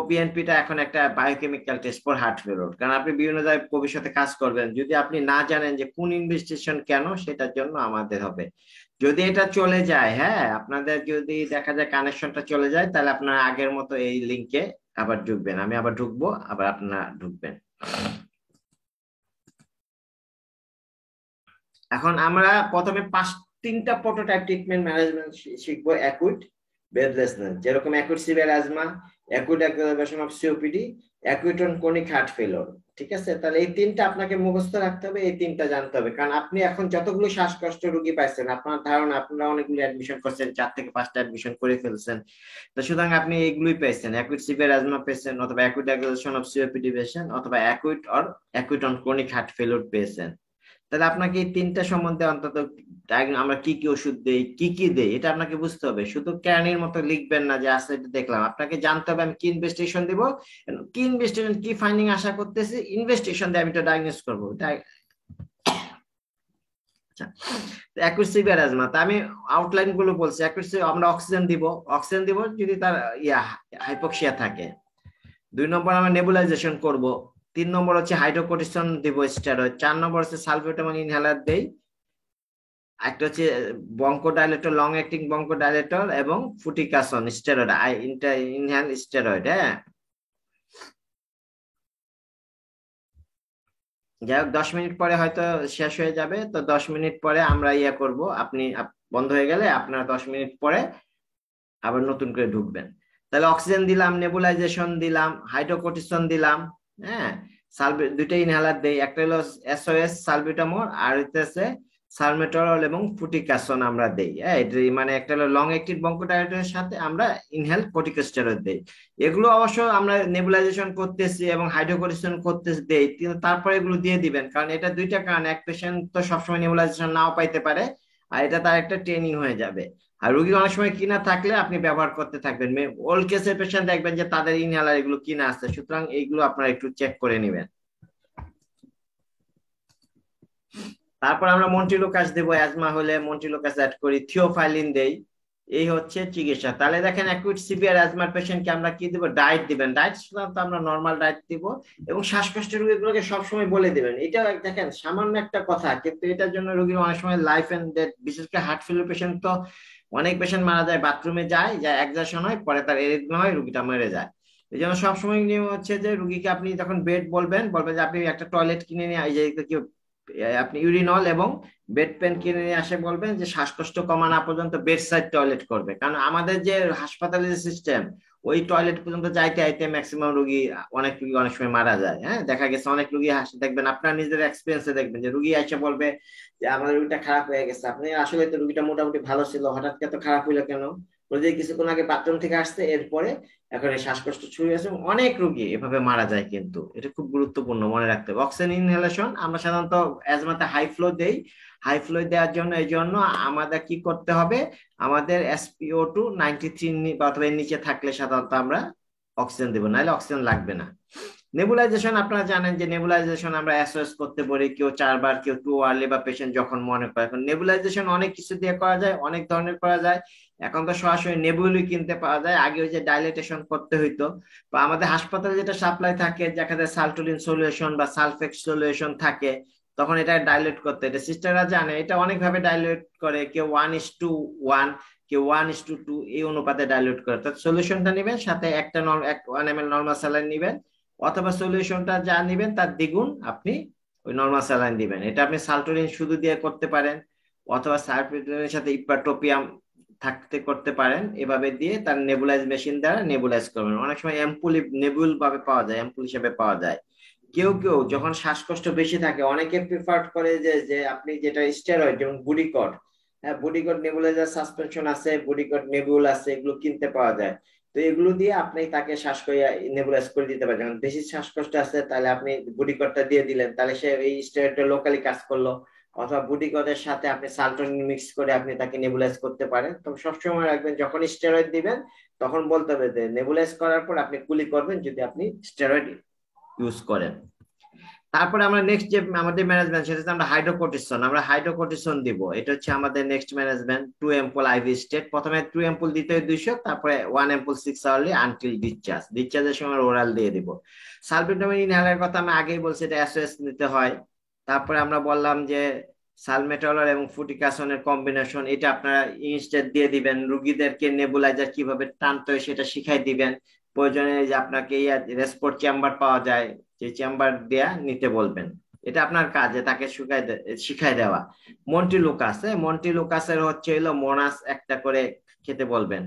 বিএনপিটা এখন একটা বায়োকেমিক্যাল টেস্ট ফর হার্ট ফেলোর, কারণ আপনি বিভিন্ন জায়গায় ভবিষ্যতে কাজ করবেন, যদি আপনি না জানেন যে কোন ইনভেস্টিগেশন কেন, সেটার জন্য আমাদের হবে। যদি এটা চলে যায়, হ্যাঁ আপনাদের যদি দেখা যায় কানেকশনটা চলে যায়, তাহলে আপনার আগের মতো এই লিংকে আবার ঢুকবেন, আমি আবার ঢুকবো, আবার আপনারা ঢুকবেন। এখন আমরা প্রথমে 3টা প্রোটোটাইপ ট্রিটমেন্ট ম্যানেজমেন্ট শিখবো। অ্যাকুট বেডরেস্টনেস, যেরকম acute severe asthma, acute exacerbation of COPD, acute on chronic heart failure. ঠিক আছে, তাহলে এই 3টা আপনাকে মুখস্থ রাখতে হবে, এই 3টা জানতে হবে, কারণ আপনি এখন যতগুলো শ্বাসকষ্ট রোগী পাইছেন, আপনার ধারণা আপনারা অনেকগুলো অ্যাডমিশন করছেন, 4 থেকে 5টা অ্যাডমিশন করে ফেলছেন, তো সুতরাং আপনি এইগুলোই পেয়েছেন, অ্যাকুট সিভিয়ার অ্যাজমা পেয়েছেন, অথবা অ্যাকুট এক্সারবেশন অফ সিওপিডি পেয়েছেন, অথবা acute on chronic heart failure পেয়েছেন। তাহলে আপনাকে এই তিনটা সম্বন্ধে অন্তত আমরা কি কি ওষুধ দেই, কি কি দেই, এটা আপনাকে বুঝতে হবে। শুধু ক্যানির মতো লিখবেন না যে আসলে এটা দেখলাম, আপনাকে জানতে হবে আমি কি ইনভেস্টিগেশন দিব, কি ইনভেস্টিগেশন, কি ফাইন্ডিং আশা করতেছি, ইনভেস্টিগেশন দিয়ে আমি এটা ডায়াগনোস করবো। আচ্ছা, অ্যাকুট সিভিয়ার অ্যাজমা, তা আমি আউটলাইন গুলো বলছি। অ্যাকুট আমরা অক্সিজেন দিব যদি তার হাইপোক্সিয়া থাকে। 2 নম্বর আমরা নেবুলাইজেশন করব। 3 নম্বর হচ্ছে হাইড্রোকোর্টিসন দিব স্টেরয়েড। 4 নম্বর হচ্ছে সালফেটামল ইনহেলার দেই। একটা হচ্ছে বঙ্কোডাইলেটর, লং অ্যাক্টিং বঙ্কোডাইলেটর এবং ফুটিকাসন স্টেরয়েড, ইনহেল স্টেরয়েড। হ্যাঁ, যাই হোক 10 মিনিট পরে হয়তো শেষ হয়ে যাবে, তো 10 মিনিট পরে আমরা করব। আপনি বন্ধ হয়ে গেলে আপনার 10 মিনিট পরে আবার নতুন করে ঢুকবেন। তাহলে অক্সিজেন দিলাম, নেবুলাইজেশন দিলাম, হাইড্রোকোর্টিসন দিলাম। হ্যাঁ, দুইটা ইনহেলার দেই, একটা হলো এসওএস সালবিটামল, আর হইতেছে সালমেটরল এবং ফুটিকাসন আমরা দেই। হ্যাঁ, মানে একটা হলো লং অ্যাক্টিভ ব্রঙ্কোডাইলেটরের সাথে আমরা ইনহেল কর্টিকোস্টেরয়েড দেই। এগুলো অবশ্য আমরা নেবুলাইজেশন করতেছি এবং হাইড্রোকোর্টিসন করতে দেই, কিন্তু তারপরে এগুলো দিয়ে দিবেন, কারণ এটা দুইটা কারণ, এক পেশেন্ট তো সবসময় নেবুলাইজেশন নাও পাইতে পারে, আর এটা তার একটা ট্রেনিং হয়ে যাবে। আর রুগী অনেক সময় কিনা থাকলে আপনি ব্যবহার করতে থাকবেন। ওল্ড কেসের পেশেন্ট দেখবেন যে তাদের ইনহেলার এগুলো কিনা আছে, সুতরাং এইগুলো আপনারা একটু চেক করে নেবেন। তারপর আমরা মন্টিলোকাস দেবো, অ্যাজমা হলে মন্টিলোকাস অ্যাড করি, থিওফাইলিন দেই। এই হচ্ছে চিকিৎসা। তাহলে দেখেন অ্যাকুইট সিভিয়ার অ্যাজমার পেশেন্টকে আমরা কি দিব, ডায়েট দিবেন। ডায়েট সাধারণত আমরা নর্মাল ডায়েট দিব, এবং শ্বাসকষ্টের রোগীগুলোকে সবসময় বলে দিবেন। এটা দেখেন সামান্য একটা কথা, কিন্তু এটার জন্য রোগীর অনেক সময় লাইফ এন্ড ডেথ, বিশেষ করে হার্ট ফেলিওর পেশেন্ট তো অনেক পেশেন্ট মারা যায়, বাথরুমে যায়, যা একজাশন হয়, পরে তার এরিথমিয়া হয়, রুগীটা মরে যায়। এই জন্য সবসময় নিয়ম হচ্ছে যে রুগীকে আপনি যখন বেড বলবেন যে আপনি একটা টয়লেট কিনে নিয়ে, এই যে কি আপনি ইউরিনল এবং বেড পেন কিনে নিয়ে আসে, বলবেন যে শ্বাসকষ্ট কমা না পর্যন্ত বেড সাইড টয়লেট করবে। কারণ আমাদের যে হাসপাতালের সিস্টেম, ওই টয়লেট পর্যন্ত যাইতে আইতে ম্যাক্সিমাম রুগী, অনেক রুগী অনেক সময় মারা যায়। হ্যাঁ, দেখা গেছে অনেক রুগী হাসি, দেখবেন আপনার নিজের এক্সপিরিয়েন্সে দেখবেন যে রুগী এসে বলবে যে আমাদের রুগীটা খারাপ হয়ে গেছে। আপনি আসলে তো রুগীটা মোটামুটি ভালো ছিল, হঠাৎ এত খারাপ হইলো কেন? রোগী কিছুক্ষণ আগে বাথরুম থেকে আসছে, এরপরে এখন এই শ্বাসকষ্ট শুরু হয়েছে। অনেক রোগী এভাবে মারা যায়, কিন্তু এটা খুব গুরুত্বপূর্ণ মনে রাখতে হবে। অক্সিজেন ইনহেলেশন আমরা সাধারণত অ্যাজমাতে হাই ফ্লো দেই। হাই ফ্লো দেওয়ার জন্য এই জন্য আমাদের কি করতে হবে, আমাদের SpO2 93 বা অথবা এর নিচে থাকলে সাধারণত আমরা অক্সিজেন দেবো, নাহলে অক্সিজেন লাগবে না। নেবুলাইজেশন আপনারা জানেন যে নেবুলাইজেশন আমরা এসওএস করতে পারি, কেউ 4 বার, কেউ 2 আওয়ারলি, বা পেশেন্ট যখন মনে করে। এখন নেবুলাইজেশন অনেক কিছু দিয়ে করা যায়, অনেক ধরনের করা যায়। এখন তো সরাসরি নেবুলি কিনতে পাওয়া যায়, আগে ওই যে ডাইলেটেশন করতে হইতো। বা আমাদের হাসপাতালে যেটা সাপ্লাই থাকে, যেখানে সালটুলিন সলিউশন বা সালফেক্স সলিউশন থাকে, তখন এটা ডাইলেট করতে, এটা সিস্টাররা জানে, এটা অনেক ভাবে ডাইলেট করে। কেউ 1:1, কেউ 1:2 এই অনুপাতে ডাইলেট করে। তো সলিউশনটা নেবেন, সাথে একটা 1 ml নর্মাল স্যালাইন নিবেন, অথবা সলিউশনটা যা নিবেন তার দ্বিগুণ আপনি ওই নর্মাল স্যালাইন দিবেন। এটা আপনি সালটোরিন শুধু দিয়ে করতে পারেন, অথবা সালফেট্রিনের সাথে ইপাটোপিয়াম থাকতে করতে পারেন। এভাবে দিয়ে তার নেবুলাইজ মেশিন দ্বারা নেবুলাইজ করবেন। অনেক সময় অ্যাম্পুল নেবুল ভাবে পাওয়া যায়, অ্যাম্পুল হিসেবে পাওয়া যায়। কেউ কেউ যখন শ্বাসকষ্ট বেশি থাকে, অনেকে প্রিফার করে যে যে আপনি যেটা স্টেরয়েড, যেমন বুডিকট। হ্যাঁ, বুডিকট নেবুলাইজার সাসপেনশন আছে, বুডিকট নেবুল আছে, এগুলো কিনতে পাওয়া যায়। তো এগুলো দিয়ে আপনি তাকে শ্বাস নেবুলাইজ করে দিতে পারেন। যখন বেশি শ্বাসকষ্ট আছে, তাহলে আপনি বুডিকটটা দিয়ে দিলেন, তাহলে সে এই স্টেরয়েডটা লোকালি কাজ করলো। অথবা বুডিকটের সাথে আপনি সালটোনিন মিক্স করে আপনি তাকে নেবুলাইজ করতে পারেন। তবে সবসময় রাখবেন যখন স্টেরয়েড দিবেন, তখন বলতে হবে যে নেবুলাইজ করার পর আপনি কুলি করবেন যদি আপনি স্টেরয়েড ইউজ করেন। তারপরে আমরা নেক্সট যে আমাদের ম্যানেজমেন্ট, সেটা হচ্ছে আমরা হাইড্রোকোর্টিসন দিব। এটা হচ্ছে আমাদের next management. 2 ampoule IV state, প্রথমে 2 ampoule দিতে হয় 200, তারপরে 1 ampoule 6 hourly আনটিল ডিসচার্জের সময় ওরাল দিয়ে দিব। সালবিটামিন ইনহেলার কথা আমি আগেই বলছি, এটা এসওএস নিতে হয়। তারপরে আমরা বললাম যে সালমেট্রল এবং ফুটিকাসনের কম্বিনেশন, এটা আপনারা ইনস্টেড দিয়ে দিবেন। রুগীদেরকে নেবুলাইজার কিভাবে টানতে হয় সেটা শিখাই দিবেন। প্রয়োজনে যে আপনাকে রেসপোর্ট চেম্বার পাওয়া যায়, যে চেম্বার দেয়া নিতে বলবেন। এটা আপনার কাজে তাকে শিখাই দেওয়া। মন্টিলুকাসের হচ্ছে হলো মোনাস একটা করে খেতে বলবেন।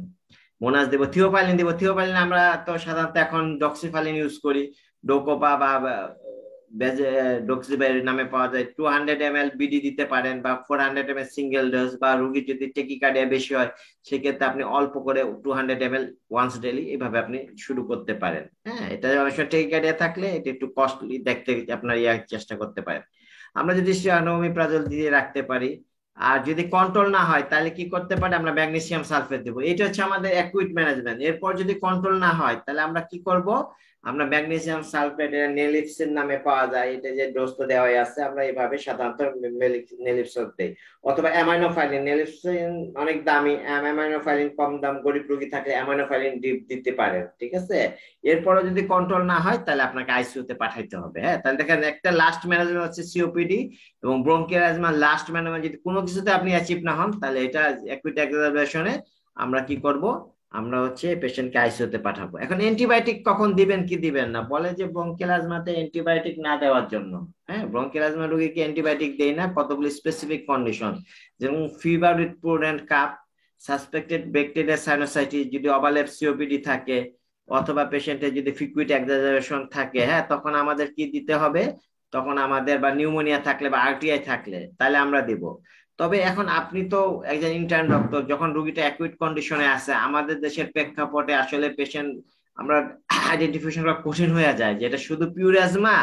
মোনাস দিব, থিওফাইলিন আমরা তো সাধারণত এখন ডক্সিফালিন ইউজ করি। ডোকোপা বা ডক্সিবাইর নামে পাওয়া যায়। 200 ml বিডি দিতে পারেন, বা 400 ml সিঙ্গেল ডোজ, বা রুগীর যদি টেকিকার্ডিয়া বেশি হয় সেক্ষেত্রে আপনি অল্প করে 200 ml ওয়ান্স ডেইলি এভাবে আপনি শুরু করতে পারেন। হ্যাঁ, এটা অনেক সময় টেকিকার্ডিয়া থাকলে এটা একটু কস্টলি দেখতে, আপনার চেষ্টা করতে পারেন। আমরা যদি অমিপ্রাজল দিয়ে রাখতে পারি। আর যদি কন্ট্রোল না হয় তাহলে কি করতে পারি, আমরা ম্যাগনেসিয়াম সালফেট দেবো। এটা হচ্ছে আমাদের অ্যাকুইট ম্যানেজমেন্ট। এরপর যদি কন্ট্রোল না হয় তাহলে আমরা কি করব, আমরা ম্যাগনেসিয়াম সালফেট নেলিপসের নামে পাওয়া যায়, এটা যে ডোজ তো দেওয়াই আছে, আমরা এইভাবে সাধারণত নেলিপসল দেই। অথবা অ্যামাইনোফাইলিন, নেলিপসিন অনেক দামি, অ্যামাইনোফাইলিন কম দাম, গরিব রোগী থাকলে অ্যামাইনোফাইলিন ডিপ দিতে পারেন, ঠিক আছে। এরপরও যদি কন্ট্রোল না হয় তাহলে আপনাকে আইসিইউতে পাঠাইতে হবে। হ্যাঁ, তাহলে দেখেন একটা লাস্ট ম্যানেজমেন্ট হচ্ছে সিওপিডি এবং ব্রঙ্কিয়াল অ্যাজমা লাস্ট ম্যানেজমেন্ট। যদি কোনো কিছুতে আপনি অ্যাচিভ না হন তাহলে এটা অ্যাকুইট এক্সারবেশনে আমরা কি করব, আমরা হচ্ছে পেশেন্টকে আইসিইউতে পাঠাবো। এখন অ্যান্টিবায়োটিক কখন দিবেন কি দিবেন না, বলে যে ব্রঙ্কিয়াল অ্যাজমাতে অ্যান্টিবায়োটিক না দেওয়ার জন্য। হ্যাঁ, ব্রঙ্কিয়াল অ্যাজমা রোগীকে অ্যান্টিবায়োটিক দেই না, কতগুলি স্পেসিফিক কন্ডিশন, যেমন fever with prudent cup, suspected bacteria sinusitis, যদি ওভারল্যাপ সিওপিডি থাকে, অথবা পেশেন্টের যদি ফ্রিকুইন্ট এক্সাজারেশন থাকে, হ্যাঁ তখন আমাদের কি দিতে হবে, তখন আমাদের বা নিউমোনিয়া থাকলে বা আরটিআই থাকলে তাহলে আমরা দিব। তবে এখন আপনি তো একজন ইন্টার্ন ডক্টর, যখন রোগীটা অ্যাকুইট কন্ডিশনে আছে, আমাদের দেশের প্রেক্ষাপটে আসলে পেশেন্ট আমরা আইডেন্টিফিকেশন করা কঠিন হয়ে যায় যে এটা শুধু পিউর অ্যাজমা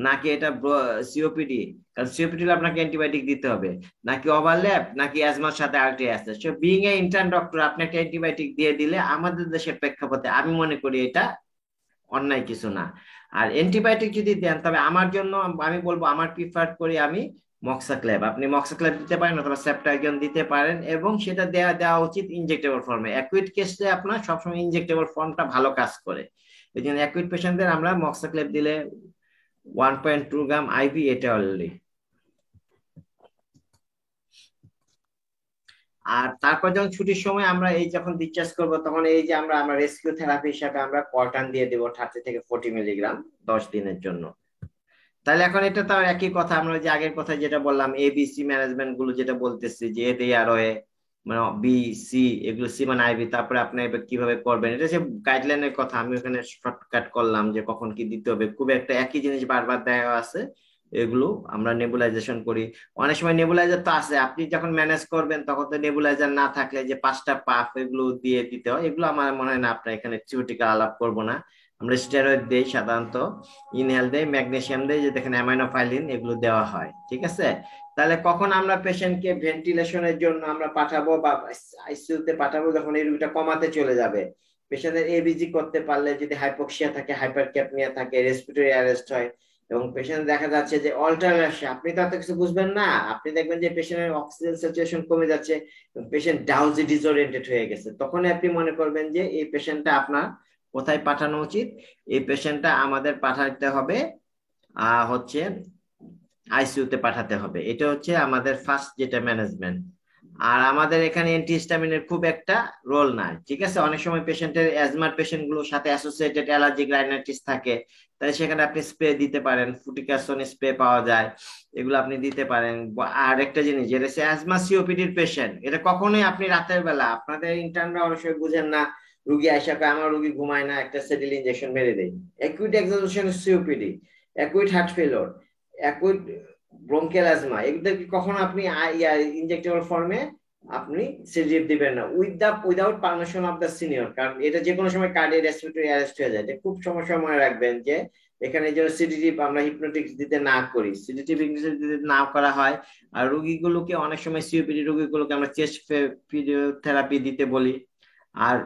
নাকি এটা সিওপিডি। কারণ সিওপিডি আপনাকে অ্যান্টিবায়োটিক দিতে হবে, নাকি ওভারল্যাপ, নাকি অ্যাজমার সাথে আরটিআই আছে। So being a intern doctor আপনি একটা অ্যান্টিবায়োটিক দিয়ে দিলে আমাদের দেশের প্রেক্ষাপটে আমি মনে করি এটা অন্যায় কিছু না। আর অ্যান্টিবায়োটিক যদি দেন তবে আমার জন্য আমি বলবো, আমার প্রিফার করি আমি মক্সাক্লেব। আপনি মক্সাক্লেব দিতে পারেন অথবা সেপ্টাইগন দিতে পারেন, এবং সেটা দেওয়া দেওয়া উচিত ইনজেক্টেবল ফর্মে। অ্যাকুইট কেসে আপনার সবসময় ইনজেক্টেবল ফর্মটা ভালো কাজ করে। এই জন্য অ্যাকুইট পেশেন্টদের আমরা মক্সাক্লেব দিলে 1.2 গ্রাম আইভি এটা অলরেডি। আর তারপর যখন ছুটির সময় আমরা এই যখন ডিসচার্জ করবো তখন এই যে আমরা আমরা রেস্কিউ থেরাপি হিসাবে আমরা কর্টান দিয়ে দেবো 30 থেকে 40 মিলিগ্রাম 10 দিনের জন্য। তাহলে এখন এটা তো আর একই কথা, আমরা যে আগের কথা যেটা বললাম এবিসি ম্যানেজমেন্ট গুলো যেটা বলতেছি, যে এতে আর মানে বি সি, এগুলো সি মানে আইবি, তারপরে আপনি এবার কিভাবে করবেন এটা যে গাইডলাইনের কথা, আমি ওখানে শর্টকাট করলাম যে কখন কি দিতে হবে, খুব একটা একই জিনিস বারবার দেওয়া আছে। এগুলো আমরা নেবুলাইজেশন করি। অনেক সময় নেবুলাইজার তো আছে, আপনি যখন ম্যানেজ করবেন তখন তো নেবুলাইজার না থাকলে যে 5টা পাফ এগুলো দিয়ে দিতে হয়, এগুলো আমার মনে হয় না, আপনার এখানে থিওরিটিক্যাল আলাপ করবো না। আমরা স্টেরয়েড দেই সাধারণত, ইনহেল দেয়, ম্যাগনেসিয়াম দেয়, যে দেখেন অ্যামাইনোফাইলিন এগুলো দেওয়া হয়, ঠিক আছে। তাহলে কখন আমরা পেশেন্টকে ভেন্টিলেশনের জন্য আমরা পাঠাবো বা আইসিইউতে পাঠাবো, যখন এই রোগীটা কমাতে চলে যাবে। পেশেন্টের এবিজি করতে পারলে, যদি হাইপোক্সিয়া থাকে, হাইপারক্যাপনিয়া থাকে, রেসপিরেটরি অ্যারেস্ট হয়, এবং পেশেন্ট দেখা যাচ্ছে যে অল্টারনেশন, আপনি তো এত কিছু বুঝবেন না, আপনি দেখবেন যে পেশেন্টের অক্সিজেন স্যাচুরেশন কমে যাচ্ছে, পেশেন্ট ডাউজি ডিসওরিয়েন্টেড হয়ে গেছে, তখন আপনি মনে করবেন যে এই পেশেন্টটা আপনার কোথায় পাঠানো উচিত, এই পেশেন্টটা আমাদের পাঠাতে হবে হচ্ছে আইসিইউতে পাঠাতে হবে। এটা হচ্ছে আমাদের ফার্স্ট যেটা ম্যানেজমেন্ট। আর আমাদের এখানে অ্যান্টিহিস্টামিনের খুব একটা রোল নাই, ঠিক আছে। অনেক সময় পেশেন্টের অ্যাজমার পেশেন্ট গুলোর সাথে অ্যাসোসিয়েটেড অ্যালার্জিক রাইনাইটিস থাকে, তাই সেখানে আপনি স্প্রে দিতে পারেন, ফুটিকাসন স্প্রে পাওয়া যায়, এগুলো আপনি দিতে পারেন। আর একটা জিনিস, যেটা হচ্ছে অ্যাজমা সিওপিডির পেশেন্ট, এটা কখনোই আপনি রাতের বেলা, আপনাদের ইন্টার্নরা অনেক সময় বুঝেন না, রুগী আইসা কয় আমার রুগী ঘুমায় না, একটা সেটিল ইনজেকশন মেরে দেয়। Acute exertion COPD, acute heart failure, acute bronchial asthma, এগুলোকে কখনো আপনি ইনজেক্টেবল ফর্মে আপনি সিরিপ দিবেন না without permission of the senior, কারণ এটা যে কোনো সময় কার্ডিয়াক রেসপিরেটরি অ্যারেস্ট হয়ে যায়। এটা খুব সমস্যা, মনে রাখবেন যে এখানে যে সিডিটিভ আমরা হিপনোটিক্স দিতে না করি, সিডিটিভ দিতে না করা হয়। আর রোগীগুলোকে অনেক সময় সিওপিডি রোগীগুলোকে আমরা চেস্ট ফিজিওথেরাপি দিতে বলি। আর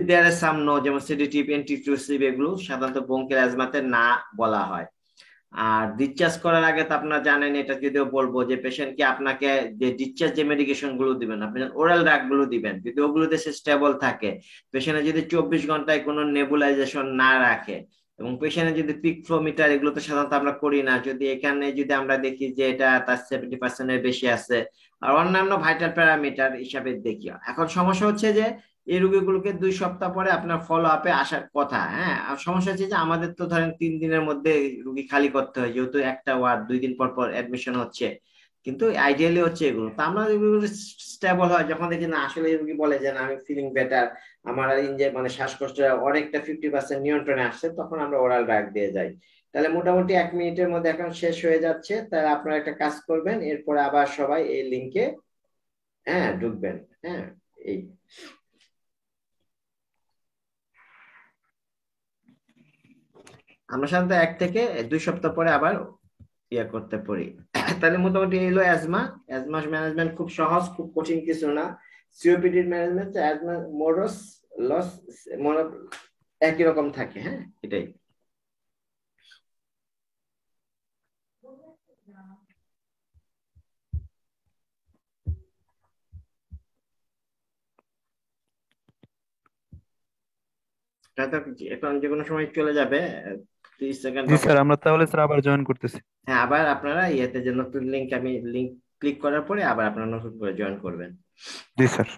দেয়ার আর সাম নো, যেমন সিডিটিভ, এন্টিটিউসিভ, এগুলো সাধারণত ব্রঙ্কিয়াল অ্যাজমাতে না বলা হয়। আর ডিসচার্জ করার আগে তো আপনারা জানেন, এটা যদিও বলবো যে পেশেন্টকে আপনাকে যে ডিসচার্জ যে মেডিকেশন গুলো দিবেন, আপনি ওরাল ড্রাগ গুলো দিবেন, যদি ওগুলোতে সে স্টেবল থাকে, পেশেন্টের যদি 24 ঘন্টায় কোনো নেবুলাইজেশন না রাখে, এবং পেশেন্টের যদি পিক ফ্লো মিটার, এগুলো তো সাধারণত আমরা করি না, যদি এখানে যদি আমরা দেখি যে এটা তার 70%-এর বেশি আছে, আর অন্যান্য ভাইটাল প্যারামিটার হিসাবে দেখি। এখন সমস্যা হচ্ছে যে এই রোগীগুলোকে 2 সপ্তাহ পরে আপনার ফলো আপে আসার কথা। হ্যাঁ, আর সমস্যা হচ্ছে যে আমাদের তো ধরেন 3 দিনের মধ্যে রুগী খালি করতে হয়, যেহেতু একটা ওয়ার্ড 2 দিন পর পর অ্যাডমিশন হচ্ছে। কিন্তু আইডিয়ালি হচ্ছে এগুলো তো আমরা এগুলো স্টেবল হয় যখন দেখি না, আসলে এই রুগী বলে যে না, আমি ফিলিং বেটার, আমার আর মানে শ্বাসকষ্ট অনেকটা 50% নিয়ন্ত্রণে আসছে, তখন আমরা ওরাল ড্রাগ দিয়ে যাই। তাহলে মোটামুটি 1 মিনিটের মধ্যে এখন শেষ হয়ে যাচ্ছে, তাহলে আপনারা একটা কাজ করবেন, এরপরে আবার সবাই এই লিঙ্কে হ্যাঁ ঢুকবেন। হ্যাঁ, এই আমরা সাধারণত 1 থেকে 2 সপ্তাহ পরে আবার ইয়ে করতে পারি। তাহলে মোটামুটি এই হলো অ্যাজমা। অ্যাজমা ম্যানেজমেন্ট খুব সহজ, খুব কঠিন কিছু না। সিওপিডি ম্যানেজমেন্ট, অ্যাজমা মোডস লস একই রকম থাকে। হ্যাঁ, এটাই। এটা তো এখন যে কোনো সময় চলে যাবে, 30 সেকেন্ড জি স্যার, অপেক্ষা। আমরা তাহলে স্যার আবার জয়েন করতেছি। হ্যাঁ, আবার আপনারা ইয়েতে যে নতুন লিঙ্ক, আমি লিঙ্ক ক্লিক করার পরে আবার আপনারা নতুন করে জয়েন করবেন। জি স্যার।